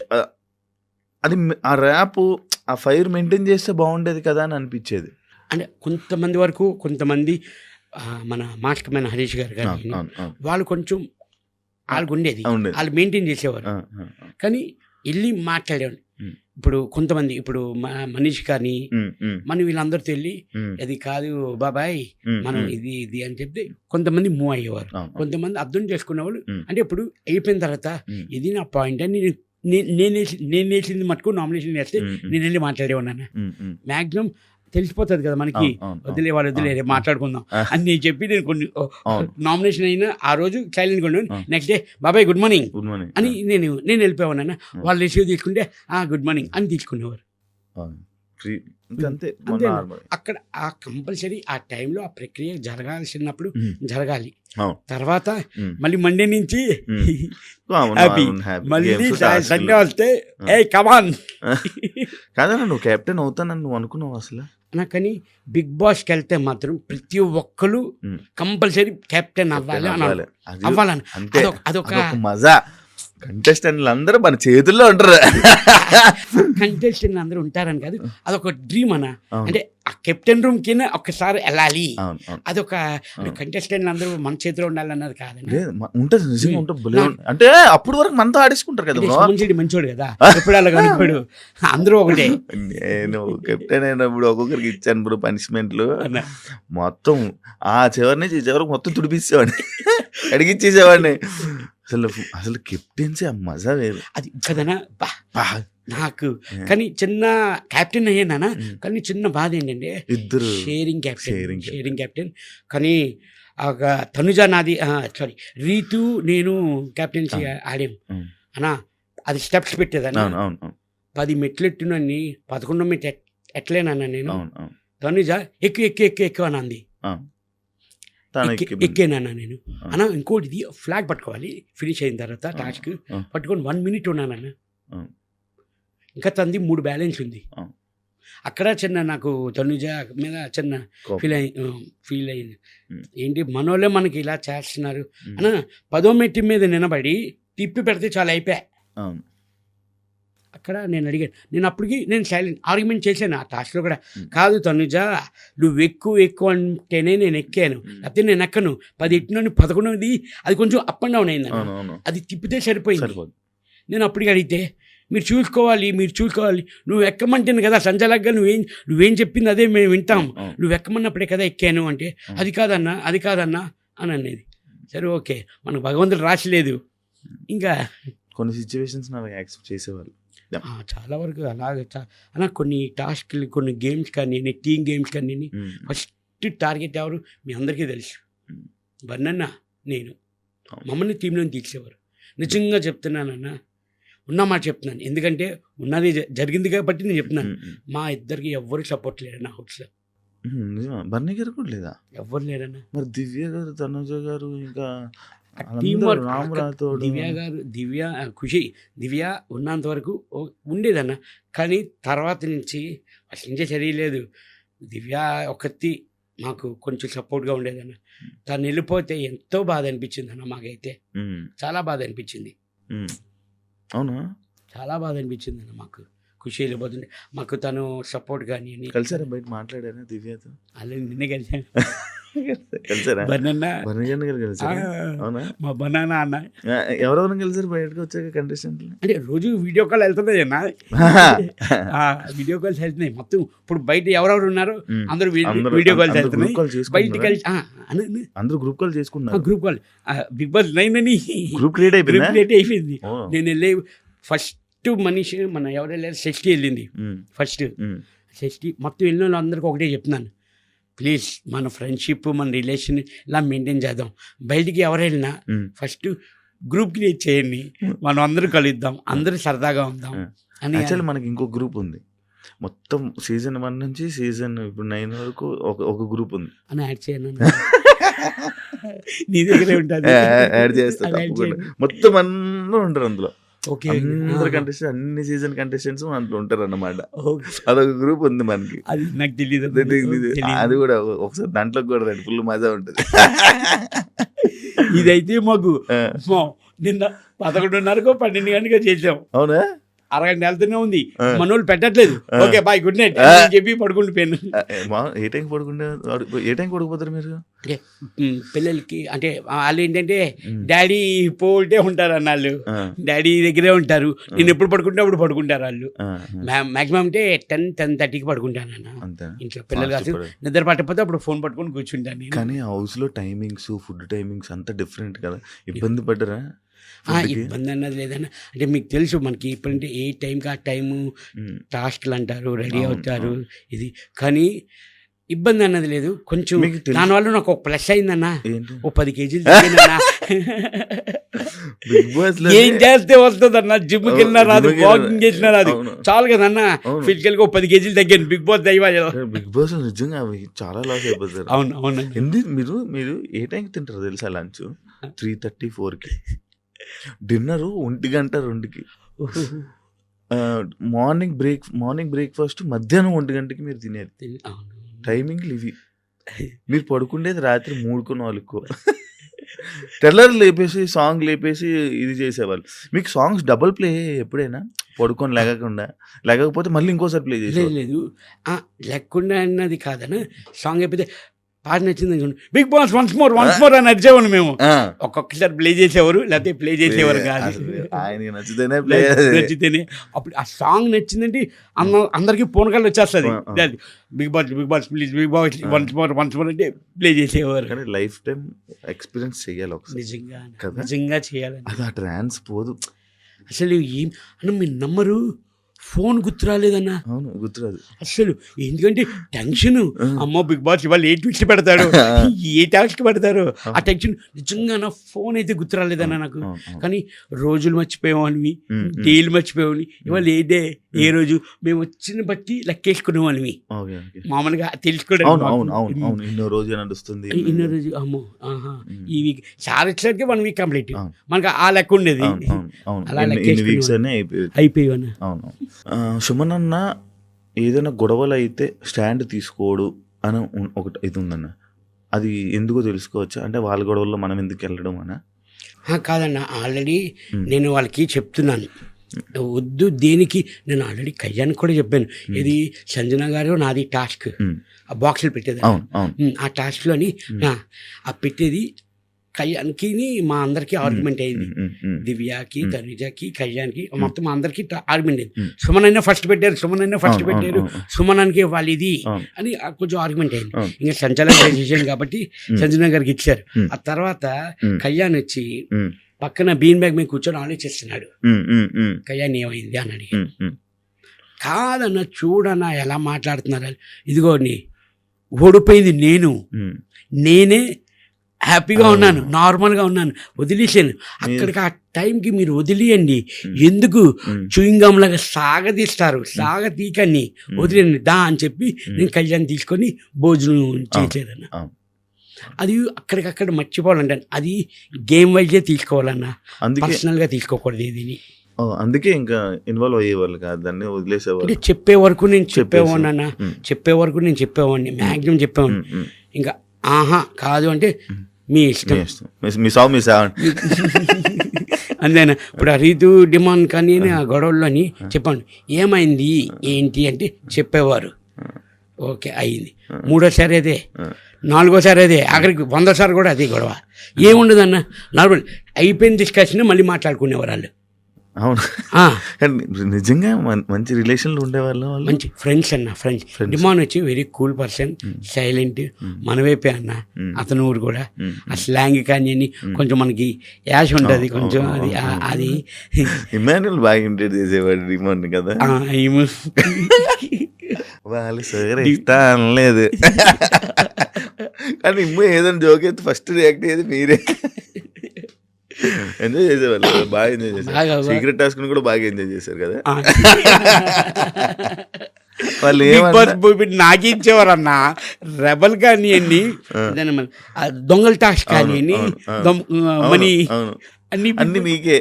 అది ఆ ర్యాప్, ఆ ఫైర్ మెయింటైన్ చేస్తే బాగుండేది కదా అని అనిపించేది. అంటే కొంతమంది వరకు, కొంతమంది మన మాస్టర్మైన హరీష్ గారు కానీ వాళ్ళు కొంచెం వాళ్ళకు ఉండేది, వాళ్ళు మెయింటైన్ చేసేవారు. కానీ వెళ్ళి మాట్లాడేవాళ్ళు. ఇప్పుడు కొంతమంది, ఇప్పుడు మనీష్ కానీ మన వీళ్ళందరితో వెళ్ళి అది కాదు బాబాయ్ మనం ఇది అని చెప్తే కొంతమంది మూవ్ అయ్యేవారు, కొంతమంది అర్థం చేసుకునేవాళ్ళు. అంటే ఇప్పుడు అయిపోయిన తర్వాత ఇది నా పాయింట్ అని నేను వేసింది మటుకు నామినేషన్ వేస్తే నేను వెళ్ళి మాట్లాడేవాడినా. మ్యాక్సిమం తెలిసిపోతుంది కదా మనకి, వదిలేరే మాట్లాడుకుందాం అని నేను చెప్పి నేను కొన్ని నామినేషన్ అయినా ఆ రోజు సైలెంట్గా ఉన్నాను. నెక్స్ట్ డే బాబాయ్ గుడ్ మార్నింగ్ అని నేను వెళ్ళిపోయాను. వాళ్ళు రిసీవ్ తీసుకుంటే గుడ్ మార్నింగ్ అని తీసుకునేవారు. అక్కడ ఆ కంపల్సరీ ఆ టైంలో ఆ ప్రక్రియ జరగాల్సినప్పుడు జరగాలి. తర్వాత మళ్ళీ మండే నుంచి హ్యాపీ, మళ్ళీ సండే వస్తే ఏ కమాన్ కాదా నువ్వు కెప్టెన్ అవుతానని నువ్వు అనుకున్నావు అసలు? కానీ బిగ్ బాస్కి వెళ్తే మాత్రం ప్రతి ఒక్కరు కంపల్సరీ కెప్టెన్ అవ్వాలి. అదొక మజా. కంటెస్టెంట్లు అందరూ మన చేతుల్లో ఉంటారు. కంటెస్టెంట్లు అందరూ ఉంటారని కాదు, అదొక డ్రీమ్ అన్న. అంటే ఆ కెప్టెన్ రూమ్ కింద ఒక్కసారి వెళ్ళాలి, అదొక కంటెస్టెంట్లు అందరూ మన చేతిలో ఉండాలన్నది కాదండి. ఉంటుంది, నిజంగా ఉంటుంది. అంటే అప్పుడు వరకు మనతో ఆడేసుకుంటారు కదా. మంచోడు కదా, ఎప్పుడు అలా కనుకోడు, అందరూ ఒకటే. నేను కెప్టెన్ అయినప్పుడు ఒక్కొక్కరికి ఇచ్చాను బ్రో పనిష్మెంట్లు. మొత్తం ఆ చివరి నుంచి ఈ చివరికి మొత్తం తుడిపిచ్చేవాడిని, అడిగిచ్చేసేవాడిని. అసలు కెప్టెన్సీ ఆ మజా వేరు. అది కదనా నాకు. కానీ చిన్న కెప్టెన్ అయ్యానా, కానీ చిన్న బాధ ఏంటంటే ఇద్దరు షేరింగ్ కెప్టెన్. కానీ ఒక తనుజ నాది సారీ రీతు నేను కెప్టెన్సీ ఆడాం అన్నా. అది స్టెప్స్ పెట్టేదన్నా. అవును అవును అవును 10 మెట్లు ఎట్టునని 11వ మెట్లు ఎట్లేనన్నా నేను. అవును అవును తనుజ ఎక్కువ అని అంది. తను ఎక్కి ఎక్కేనన్నా నేను. అన్నా ఇంకోటి ఇది ఫ్లాగ్ పట్టుకోవాలి ఫినిష్ అయిన తర్వాత టాస్క్ పట్టుకొని 1 minute ఉన్నానన్న. ఇంకా తంది 3 బ్యాలెన్స్ ఉంది. అక్కడ చిన్న నాకు తనుజ మీద చిన్న ఫీల్ అయింది. ఏంటి మనోళ్ళే మనకి ఇలా చేస్తున్నారు అన్న. 10వ మెట్టు మీద నిలబడి తిప్పి పెడితే చాలా అయిపోయా. అక్కడ నేను అడిగాను. నేను అప్పటికి నేను సైలెంట్ ఆర్గ్యుమెంట్ చేశాను ఆ టాస్క్లో కూడా. కాదు తనుజ నువ్వు ఎక్కువ అంటేనే నేను ఎక్కాను, లేకపోతే నేను ఎక్కను. 10 ఎట్టినని 11ది అది కొంచెం అప్ అండ్ డౌన్ అయింది. అది తిప్పితే సరిపోయింది. నేను అప్పటికి అడిగితే మీరు చూసుకోవాలి నువ్వు ఎక్కమంటేను కదా సంజలగ్గా నువ్వేం చెప్పింది అదే మేము వింటాం, నువ్వు ఎక్కమన్నప్పుడే కదా ఎక్కాను అంటే అది కాదన్నా అని అనేది. సరే ఓకే, మనకు భగవంతుడు రాసిలేదు. ఇంకా కొన్ని సిచ్యువేషన్స్ యాక్సెప్ట్ చేసేవాళ్ళు చాలా వరకు అలాగే అలా కొన్ని టాస్క్లు కొన్ని గేమ్స్ కానీ టీమ్ గేమ్స్ కానీ ఫస్ట్ టార్గెట్ ఎవరు మీ అందరికీ తెలుసు. బన్నన్న నేను మమ్మల్ని టీంలో తీసేవారు. నిజంగా చెప్తున్నానన్నా, ఉన్నమాట చెప్తున్నాను. ఎందుకంటే ఉన్నది జరిగింది కాబట్టి నేను చెప్తున్నాను. మా ఇద్దరికి ఎవ్వరు సపోర్ట్ లేరన్న హౌస్లో. బన్నీ గారు కూడా లేదా? ఎవ్వరు లేరన్న. మరి దివ్య గారు తనుజ గారు ఇంకా టీమ్ వర్క్ దివ్య గారు దివ్య ఉన్నంత వరకు ఉండేదన్న. కానీ తర్వాత నుంచి అసలు నుంచే చదివలేదు. దివ్య ఒకటి మాకు కొంచెం సపోర్ట్గా ఉండేదన్న. తను వెళ్ళిపోతే ఎంతో బాధ అనిపించింది అన్న. మాకైతే చాలా బాధ అనిపించింది. అవునా? చాలా బాధ అనిపించింది అన్న. మాకు ఖుషి వెళ్ళిపోతుండే. మాకు తను సపోర్ట్ కానీ కలిసారా? బయట మాట్లాడారా దివ్యతో? అలా నిన్నే కలిసాను. కలిసారా? బనానా అవునా? మా బనానా అన్న. ఎవరెవరు కలిసారు బయటకు వచ్చాక కంటెస్టెంట్లు? అంటే రోజు వీడియో కాల్ వెళ్తున్నాయి అన్న. వీడియో కాల్స్ వెళ్తున్నాయి మొత్తం. ఇప్పుడు బయట ఎవరెవరు ఉన్నారో అందరూ వీడియో కాల్స్ వెళ్తున్నాయి. బయటికి వెళ్ళి అందరూ గ్రూప్ కాల్ చేసుకున్నారు. గ్రూప్ కాల్ బిగ్ బాస్ 9 అని గ్రూప్ క్రియేట్ అయిపోయింది. నేను వెళ్ళే ఫస్ట్ మనిషి మన ఎవరు వెళ్ళారు షష్ఠి వెళ్ళింది. ఫస్ట్ షష్ఠి మొత్తం వెళ్ళిన వాళ్ళు అందరికీ ఒకటే చెప్తున్నాను, ప్లీజ్ మన ఫ్రెండ్షిప్ మన రిలేషన్ ఇలా మెయింటైన్ చేద్దాం. బయటికి ఎవరు వెళ్ళినా ఫస్ట్ గ్రూప్ క్రియేట్ చేయండి, మనం అందరూ కలుద్దాం, అందరూ సరదాగా ఉందాం అని. యాక్చువల్లీ మనకి ఇంకో గ్రూప్ ఉంది. మొత్తం సీజన్ 1 నుంచి సీజన్ ఇప్పుడు 9 వరకు ఒక గ్రూప్ ఉంది అని యాడ్ చేయను. నీ దగ్గరే ఉంటుంది. యాడ్ చేస్తా. మొత్తం అందరూ ఉంటారు అందులో. ఓకే, అందరు కంటెస్టెంట్ అన్ని సీజన్ కంటెస్టెంట్స్ అందులో ఉంటారు అన్నమాట. అదొక గ్రూప్ ఉంది మనకి. అది నాకు తెలియదు. అది కూడా ఒకసారి దాంట్లో కూడా రండి, ఫుల్ మజా ఉంటుంది. ఇదైతే మాకు నిన్న 11:30 12 గంటగా చేసాం. అవునా? అరగంట వెళ్తూనే ఉంది. మనోళ్ళు పెట్టట్లేదు. ఓకే బాయ్ గుడ్ నైట్ చెప్పి పడుకుంటుపోయాను. ఏ టైం పడుకుపోతారు మీరు? అంటే పిల్లలకి అంటే వాళ్ళు ఏంటంటే డాడీ పోల్టే ఉంటారు అన్న. వాళ్ళు డాడీ దగ్గరే ఉంటారు. నేను ఎప్పుడు పడుకుంటే అప్పుడు పడుకుంటారు వాళ్ళు. మాక్సిమం అంటే 10-10:30కి పడుకుంటాను అన్న ఇంట్లో. పిల్లలు కాదు నిద్ర పట్టకపోతే అప్పుడు ఫోన్ పట్టుకొని కూర్చుంటాను. కానీ హౌస్ లో టైమింగ్స్ ఫుడ్ టైమింగ్స్ అంతా డిఫరెంట్ కదా, ఇబ్బంది పడ్డరా? ఇబ్బంది అన్నది లేదన్న. అంటే మీకు తెలుసు మనకి ఇప్పుడంటే ఏ టైంకి ఆ టైము టాస్క్లు అంటారు, రెడీ అవుతారు ఇది. కానీ ఇబ్బంది అన్నది లేదు. కొంచెం దానివల్ల నాకు ఒక ప్లస్ అయిందన్న. ఓ 10 kgs తగ్గిందన్న. ఏం చేస్తే వస్తుందన్న, జిమ్కి వెళ్ళినా రాదు, వాకింగ్ చేసినా రాదు, చాలు కదన్న. ఫిజికల్ గా 10 kgs తగ్గాను. బిగ్ బాస్ దైవాలు. బిగ్ బాస్ నిజంగా చాలా లాస్ అయిపోతారు. అవును అవును. ఎందుకు మీరు ఏ టైంకి తింటారు తెలుసా? లంచ్ 3:30-4కి, డిన్నరు 1 గంట 2కి, మార్నింగ్ బ్రేక్ఫాస్ట్ మధ్యాహ్నం 1 గంటకి మీరు తినేది. టైమింగ్లు ఇవి. మీరు పడుకుండేది రాత్రి 3-4. తెల్లరు లేపేసి సాంగ్ లేపేసి ఇది చేసేవాళ్ళు. మీకు సాంగ్స్ డబుల్ ప్లే ఎప్పుడైనా పడుకొని లేకపోతే మళ్ళీ ఇంకోసారి ప్లే చేసే? లేదు లేకుండా అన్నది కాదన్న. సాంగ్ అయిపోతే పాట నచ్చింది బిగ్ బాస్ వన్స్ మోర్ అని అరిచేవాళ్ళు మేము. ఒక్కొక్కసారి ప్లే చేసేవారు, లేకపోతే ప్లే చేసేవారు కాదు. ఆయన నచ్చితేనే అప్పుడు ఆ సాంగ్ నచ్చిందంటే అందరికి ఫోన్ కాల్ వచ్చేస్తుంది. Big boss please big boss once more అంటే ప్లే చేసేవారు. కానీ లైఫ్ టైం ఎక్స్పీరియన్స్ చేయాలి ఒకసారి. నిజంగా చేయాలి. అది ఆ ట్రాన్స్ పోదు అసలు. ఏం అన్న మీరు నమ్మరు, ఫోన్ గుర్తు రాలేదన్నా. అవును, గుర్తురాదు అసలు ఎందుకంటే టెన్షన్, అమ్మో బిగ్ బాస్ ఇవాళ ఏ ట్విస్ట్ పెడతాడు, ఏ టాస్క్ పెడతారు, ఆ టెన్షన్. నిజంగా నా ఫోన్ అయితే గుర్తు రాలేదన్నా నాకు. కానీ రోజులు మర్చిపోయేవాళ్ళవి, డేలు మర్చిపోయేవాళ్ళవి. ఇవాళ ఏ డే ఏ రోజు మేము వచ్చిన బట్టి లెక్కేసుకునేవాళ్ళవి. మామూలుగా తెలుసుకోవడం ఇన్నో రోజు నడుస్తుంది, ఇన్నో రోజు అమ్మో ఈ వీక్ చాలా వచ్చేసరికి 1 వీక్ కంప్లీట్, మనకు ఆ లెక్క ఉండేది. అలా అయిపోయాను. అవును. సుమన్ అన్న ఏదైనా గొడవలు అయితే స్టాండ్ తీసుకోడు అని ఒకటి ఇది ఉందన్న, అది ఎందుకో తెలుసుకోవచ్చా? అంటే వాళ్ళ గొడవల్లో మనం ఎందుకు వెళ్ళడం అన్న? కాదన్న, ఆల్రెడీ నేను వాళ్ళకి చెప్తున్నాను వద్దు దేనికి. నేను ఆల్రెడీ కళ్యాణ్కి కూడా చెప్పాను, ఇది సంజన గారు నాది టాస్క్, ఆ బాక్సులు పెట్టేది ఆ టాస్క్లోని ఆ పెట్టేది కళ్యాణ్కి మా అందరికీ ఆర్గ్యుమెంట్ అయింది. దివ్యకి, తనుజకి, కళ్యాణ్కి మొత్తం అందరికీ ఆర్గ్యుమెంట్ అయింది. సుమన్ అయినా ఫస్ట్ పెట్టారు, సుమనానికి వాళ్ళు ఇది అని కొంచెం ఆర్గ్యుమెంట్ అయింది. ఇంకా సంచలన డెసిషన్ కాబట్టి సంజన గారికి ఇచ్చారు. ఆ తర్వాత కళ్యాణ్ వచ్చి పక్కన బీన్ బ్యాగ్ మీద కూర్చొని ఆలోచిస్తున్నాడు, కళ్యాణ్ ఏమైంది అని అడిగి. కాదన్న చూడన్నా ఎలా మాట్లాడుతున్నారు, ఇదిగో నీ ఓడిపోయింది నేనే హ్యాపీగా ఉన్నాను, నార్మల్గా ఉన్నాను, వదిలేసాను. అక్కడికి ఆ టైంకి మీరు వదిలేయండి, ఎందుకు చూయింగం లాగా సాగతీకని వదిలేండి దా అని చెప్పి నేను కళ్యాణ్ తీసుకొని భోజనం చేసేదన్న. అది అక్కడికక్కడ మర్చిపోవాలంటే అది గేమ్ వైజే తీసుకోవాలన్నా, పర్సనల్గా తీసుకోకూడదు ఏదిని. అందుకే ఇంకా ఇన్వాల్వ్ అయ్యేవాళ్ళు కాదు, దాన్ని వదిలేసేవాళ్ళు. అంటే చెప్పే వరకు నేను చెప్పేవాడిని మ్యాక్సిమం చెప్పేవాడిని. ఇంకా కాదు అంటే మీ ఇష్టం, మీ సాగు మీ సాగు అంతేనా. ఇప్పుడు ఆ రీతు డిమాండ్ కానీ ఆ గొడవల్లోని చెప్పండి ఏమైంది ఏంటి అంటే చెప్పేవారు, ఓకే అయింది. మూడోసారి అదే, నాలుగోసారి అదే, ఆఖరికి 100సారి కూడా అదే గొడవ. ఏముండదన్న, నార్మల్ అయిపోయిన డిస్కషన్ మళ్ళీ మాట్లాడుకునేవారు వాళ్ళు. అవును, నిజంగా మంచి రిలేషన్లు ఉండేవాళ్ళు, మంచి ఫ్రెండ్స్ అన్న. ఫ్రెండ్స్ డిమాండ్ వచ్చి వెరీ కూల్ పర్సన్, సైలెంట్, మనవైపే అన్న అతను ఊరు కూడా. ఆ స్లాంగ్ కానీ కొంచెం మనకి యాష్ ఉంటుంది కొంచెం, అది ఇమాన్యుల్ బాగా ఇంట్రెడ్ చేసేవాడు డిమాండ్ కదా. వాళ్ళు సరే ఇస్తా అనలేదు కానీ ఇమ్ము ఏదైనా జోక్ అయితే ఫస్ట్ రియాక్ట్ అయ్యేది మీరే. ఎంజాయ్ చేసేవాళ్ళు, బాగా ఎంజాయ్ చేశారు. సీక్రెట్ టాస్క్ కూడా బాగా ఎంజాయ్ చేశారు కదా వాళ్ళు. నాకించేవారు అన్న రెబల్ కానీ దొంగల టాస్క్ కానీ మనీ అన్ని మీకే,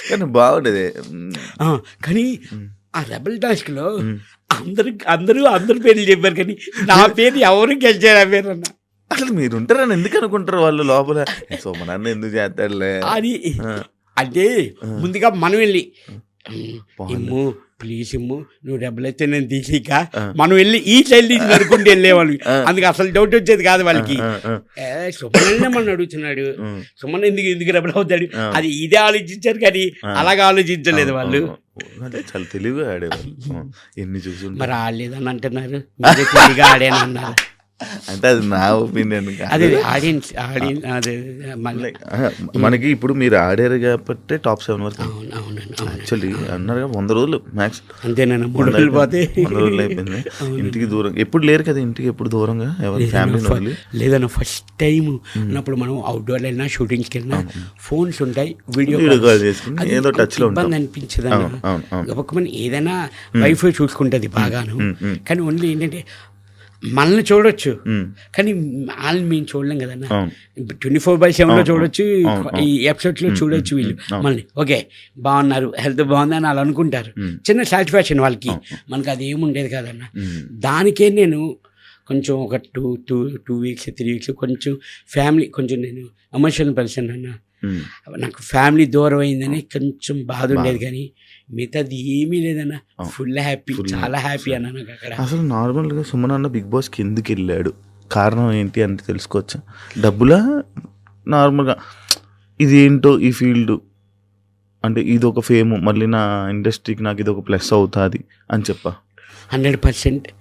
కానీ బాగుండేది. కానీ ఆ రెబల్ టాస్క్ లో అందరూ పేర్లు చెప్పారు, కానీ నా పేరు ఎవరు గెలిచారు ఆ పేరు అన్న. అసలు మీరు ఉంటారని ఎందుకు అనుకుంటారు వాళ్ళు లోపల, సోమనాన్న ఎందుకు చేస్తాడులే అది. అంటే ముందుగా మనం వెళ్ళి ఇమ్ము ప్లీజ్ ఇమ్ము నువ్వు డబ్బులు అయితే నేను తీసిక మనం వెళ్ళి ఈ సైడ్ నుంచి నరుకుంటూ వెళ్ళేవాళ్ళు. అందుకు అసలు డౌట్ వచ్చేది కాదు వాళ్ళకి, సుమన్ మనం అడుగుతున్నాడు, సుమన్ ఎందుకు డబ్బులు అవుతాడు, అది ఇదే ఆలోచించారు కానీ అలాగే ఆలోచించలేదు వాళ్ళు. చాలా తెలివిగా ఆడేవాళ్ళు. ఎన్ని చూసి మరి ఆడలేదని అంటున్నారు, మీరే తెలివిగా ఆడానన్నారు. అంటే అది నా ఒపీనియన్. అదే ఆడియన్స్ అదే మనకి ఇప్పుడు మీరు ఆడారు కాబట్టి టాప్ 7 వరకు. యాక్చువల్లీ అన్నారు 100 రోజులు మ్యాక్స్, అంతేనా? 3 రోజులు పోతే 100 రోజులు అయిపోయింది. ఇంటికి దూరం ఎప్పుడు లేరు కదా, ఇంటికి ఎప్పుడు దూరంగా ఎవరి ఫ్యామిలీ లేదన్న. ఫస్ట్ టైం అన్నప్పుడు మనం అవుట్డోర్ వెళ్ళినా షూటింగ్స్కి వెళ్ళినా ఫోన్స్ ఉంటాయి, వీడియో కాల్ చేసుకుని ఏదో టచ్ లో ఇబ్బంది అనిపించదు అన్న. ఒక ఏదైనా వైఫై చూసుకుంటుంది బాగాను, కానీ ఓన్లీ ఏంటంటే మనల్ని చూడొచ్చు కానీ వాళ్ళని మేము చూడలేం కదన్నా. 24/7 చూడొచ్చు, ఈ ఎపిసోడ్స్లో చూడొచ్చు వీళ్ళు మనల్ని. ఓకే బాగున్నారు, హెల్త్ బాగుంది అని వాళ్ళు అనుకుంటారు, చిన్న సాటిస్ఫాక్షన్ వాళ్ళకి. మనకు అది ఏముండేది కాదన్న. దానికే నేను కొంచెం ఒక 2 వీక్స్ 3 వీక్స్ కొంచెం ఫ్యామిలీ, కొంచెం నేను ఎమోషనల్ పర్సన్ అన్న. నాకు ఫ్యామిలీ దూరం అయిందని కొంచెం బాధ ఉండేది, కానీ మిగతాది ఏమీ లేదన్న. ఫుల్ హ్యాపీ, చాలా హ్యాపీ అన్న నాకు అక్కడ. అసలు నార్మల్గా సుమన్ అన్న బిగ్ బాస్కి ఎందుకు వెళ్ళాడు, కారణం ఏంటి అంటే తెలుసుకోవచ్చా? డబ్బులా, నార్మల్గా ఇది ఏంటో ఈ ఫీల్డ్ అంటే ఇది ఒక ఫేమ్, మళ్ళీ నా ఇండస్ట్రీకి నాకు ఇది ఒక ప్లస్ అవుతుంది అని చెప్పా? 100%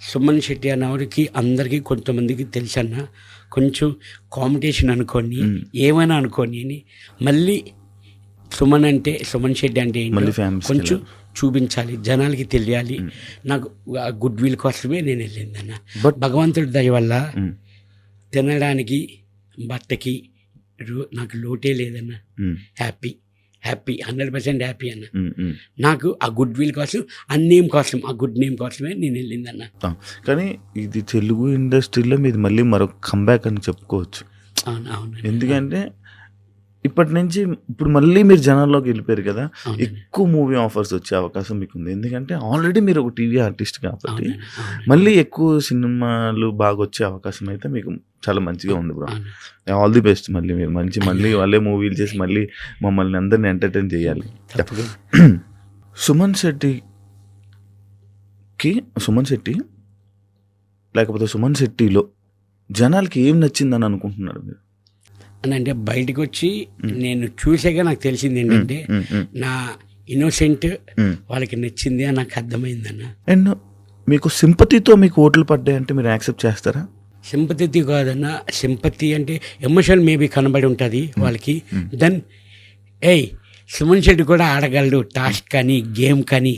సుమన్ శెట్టి అన్నవాడికి అందరికీ కొంతమందికి తెలుసు అన్న. కొంచెం కాంపిటీషన్ అనుకోని ఏమైనా అనుకోని అని మళ్ళీ సుమన్ శెట్టి అంటే ఏంటో కొంచెం చూపించాలి, జనాలకి తెలియాలి. నాకు గుడ్ విల్ కోసమే నేను వెళ్ళిందన్న. బట్ భగవంతుడి దయ వల్ల తినడానికి బట్టకి నాకు లోటే లేదన్న. హ్యాపీ 100% హ్యాపీ అన్న. నాకు ఆ గుడ్ విల్ కోసం, ఆ నేమ్ కోసం, ఆ గుడ్ నేమ్ కోసమే నేను వెళ్ళిందన్న. కానీ ఇది తెలుగు ఇండస్ట్రీలో మీది మళ్ళీ మరొక కంబ్యాక్ అని చెప్పుకోవచ్చు. అవును. ఎందుకంటే ఇప్పటి నుంచి ఇప్పుడు మళ్ళీ మీరు జనాల్లోకి వెళ్ళిపోయారు కదా, ఎక్కువ మూవీ ఆఫర్స్ వచ్చే అవకాశం మీకు ఉంది. ఎందుకంటే ఆల్రెడీ మీరు ఒక టీవీ ఆర్టిస్ట్ కాబట్టి మళ్ళీ ఎక్కువ సినిమాలు బాగా వచ్చే అవకాశం అయితే మీకు చాలా మంచిగా ఉంది బ్రో. All the best. మళ్ళీ మీరు మళ్ళీ వాళ్ళే మూవీలు చేసి మళ్ళీ మమ్మల్ని అందరిని ఎంటర్టైన్ చేయాలి. సుమన్ శెట్టి లేకపోతే సుమన్ శెట్టిలో జనాలకి ఏం నచ్చిందని అనుకుంటున్నారు మీరు? అని అంటే బయటకు వచ్చి నేను చూసాక నాకు తెలిసింది ఏంటంటే నా ఇన్నోసెంట్ వాళ్ళకి నచ్చింది అని నాకు అర్థమైందన్న. అండ్ మీకు సింపతితో మీకు ఓట్లు పడ్డాయంటే మీరు యాక్సెప్ట్ చేస్తారా? సింపతి కాదన్న, సింపతి అంటే ఎమోషన్ మేబీ కనబడి ఉంటుంది వాళ్ళకి. దెన్ సుమన్ శెట్టి కూడా ఆడగలడు, టాస్క్ కానీ గేమ్ కానీ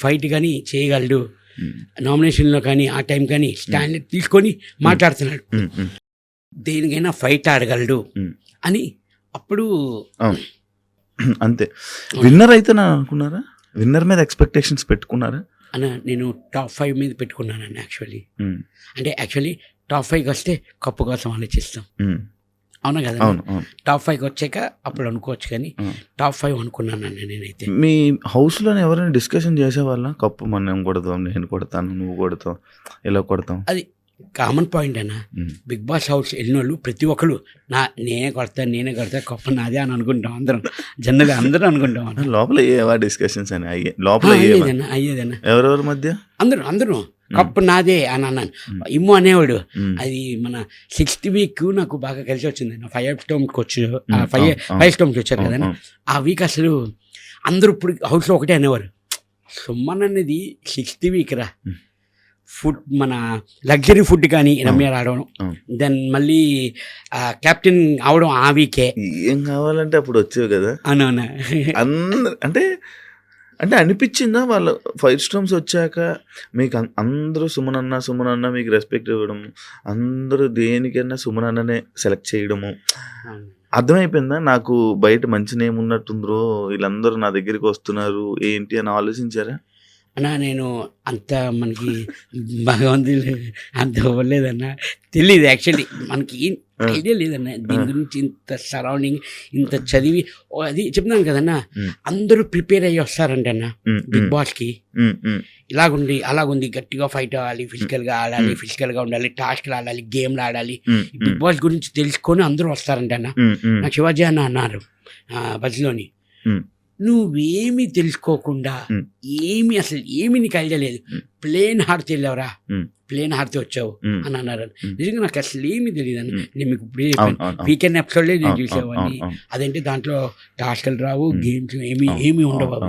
ఫైట్ కానీ చేయగలడు, నామినేషన్లో కానీ ఆ టైం కానీ స్టాండ్ తీసుకొని మాట్లాడుతున్నాడు, దేనికైనా ఫైట్ ఆడగలడు అని. అప్పుడు అంతే. విన్నర్ అయితే నా అనుకున్నారా? విన్నర్ మీద ఎక్స్పెక్టేషన్స్ పెట్టుకున్నారా? అన్న నేను టాప్ 5 మీద పెట్టుకున్నానండి యాక్చువల్లీ. అంటే యాక్చువల్లీ టాప్ 5కి వస్తే కప్పు కోసం ఆలోచిస్తాం, అవునా కదా? టాప్ 5కి వచ్చాక అప్పుడు అనుకోవచ్చు, కానీ టాప్ 5 అనుకున్నానండి నేనైతే. మీ హౌస్లో ఎవరైనా డిస్కషన్ చేసేవాళ్ళ? కప్పు మనం కొడతాం, నేను కొడతాను, నువ్వు కొడతావు, ఇలా కొడతాం, అది కామన్ పాయింట్ అన్న. బిగ్ బాస్ హౌస్ వెళ్ళిన వాళ్ళు ప్రతి ఒక్కరు నేనే కొడతా కప్పు నాదే అని అనుకుంటాం అందరం, జనరల్గా అందరూ అనుకుంటాం. లోపల ఏవా డిస్కషన్స్ అని అయ్యేదన్న ఎవరెవరి మధ్య అందరూ కప్పు నాదే అని అన్నాను. ఇమ్ము అనేవాడు. అది మన 6th వీక్ నాకు బాగా కలిసి వచ్చింది. 5 స్టోమ్కి వచ్చి 5 స్టోమ్కి వచ్చారు కదా, ఆ వీక్ అసలు అందరూ ఇప్పుడు హౌస్లో ఒకటే అనేవారు, సుమన్ అనేది 6th వీక్ రా, ఫుడ్ మన లగ్జరీ ఫుడ్ కానీ రమ్య రావడం, దెన్ మళ్ళీ కెప్టెన్ అవడం ఆ వీకే. ఏం కావాలంటే అప్పుడు వచ్చేవి కదా అవునవునా. అంటే అనిపించిందా వాళ్ళ 5 స్టోమ్స్ వచ్చాక మీకు అందరూ సుమన్ అన్న మీకు రెస్పెక్ట్ ఇవ్వడం, అందరూ దేనికైనా సుమన్ అన్ననే సెలెక్ట్ చేయడము అర్థమైపోయిందా? నాకు బయట మంచి నేమ్ ఉన్నట్టుందో, వీళ్ళందరూ నా దగ్గరికి వస్తున్నారు ఏంటి అని ఆలోచించారా? అన్నా నేను అంత మనకి భగవంతుడు అంత ఇవ్వలేదన్న, తెలియదు యాక్చువల్లీ, మనకి ఐడియా లేదన్న దీని గురించి. ఇంత సరౌండింగ్ ఇంత చదివి అది చెప్తున్నాను కదన్న, అందరూ ప్రిపేర్ అయ్యి వస్తారంట అన్న బిగ్ బాస్కి. ఇలాగుంది అలాగుంది, గట్టిగా ఫైట్ అవ్వాలి, ఫిజికల్గా ఆడాలి, ఫిజికల్గా ఉండాలి, టాస్క్లు ఆడాలి, గేమ్లు ఆడాలి, బిగ్ బాస్ గురించి తెలుసుకొని అందరూ వస్తారంట అన్న. నాకు శివాజీ అన్న అన్నారు బస్లోని, నువ్వేమి తెలుసుకోకుండా అసలు ఏమి నీకు ఐడియా లేదు, ప్లేన్ హార్ట్ వెళ్ళావురా, ప్లేన్ హార్ట్ వచ్చావు అని అన్నారు. నిజంగా నాకు అసలు ఏమి తెలియదు అని నేను మీకు ఇప్పుడే చెప్పాను. వీకెండ్ ఎపిసోడ్లే నేను చూసేవాడిని. అదంటే దాంట్లో టాస్క్లు రావు, గేమ్స్ ఏమి ఉండవు.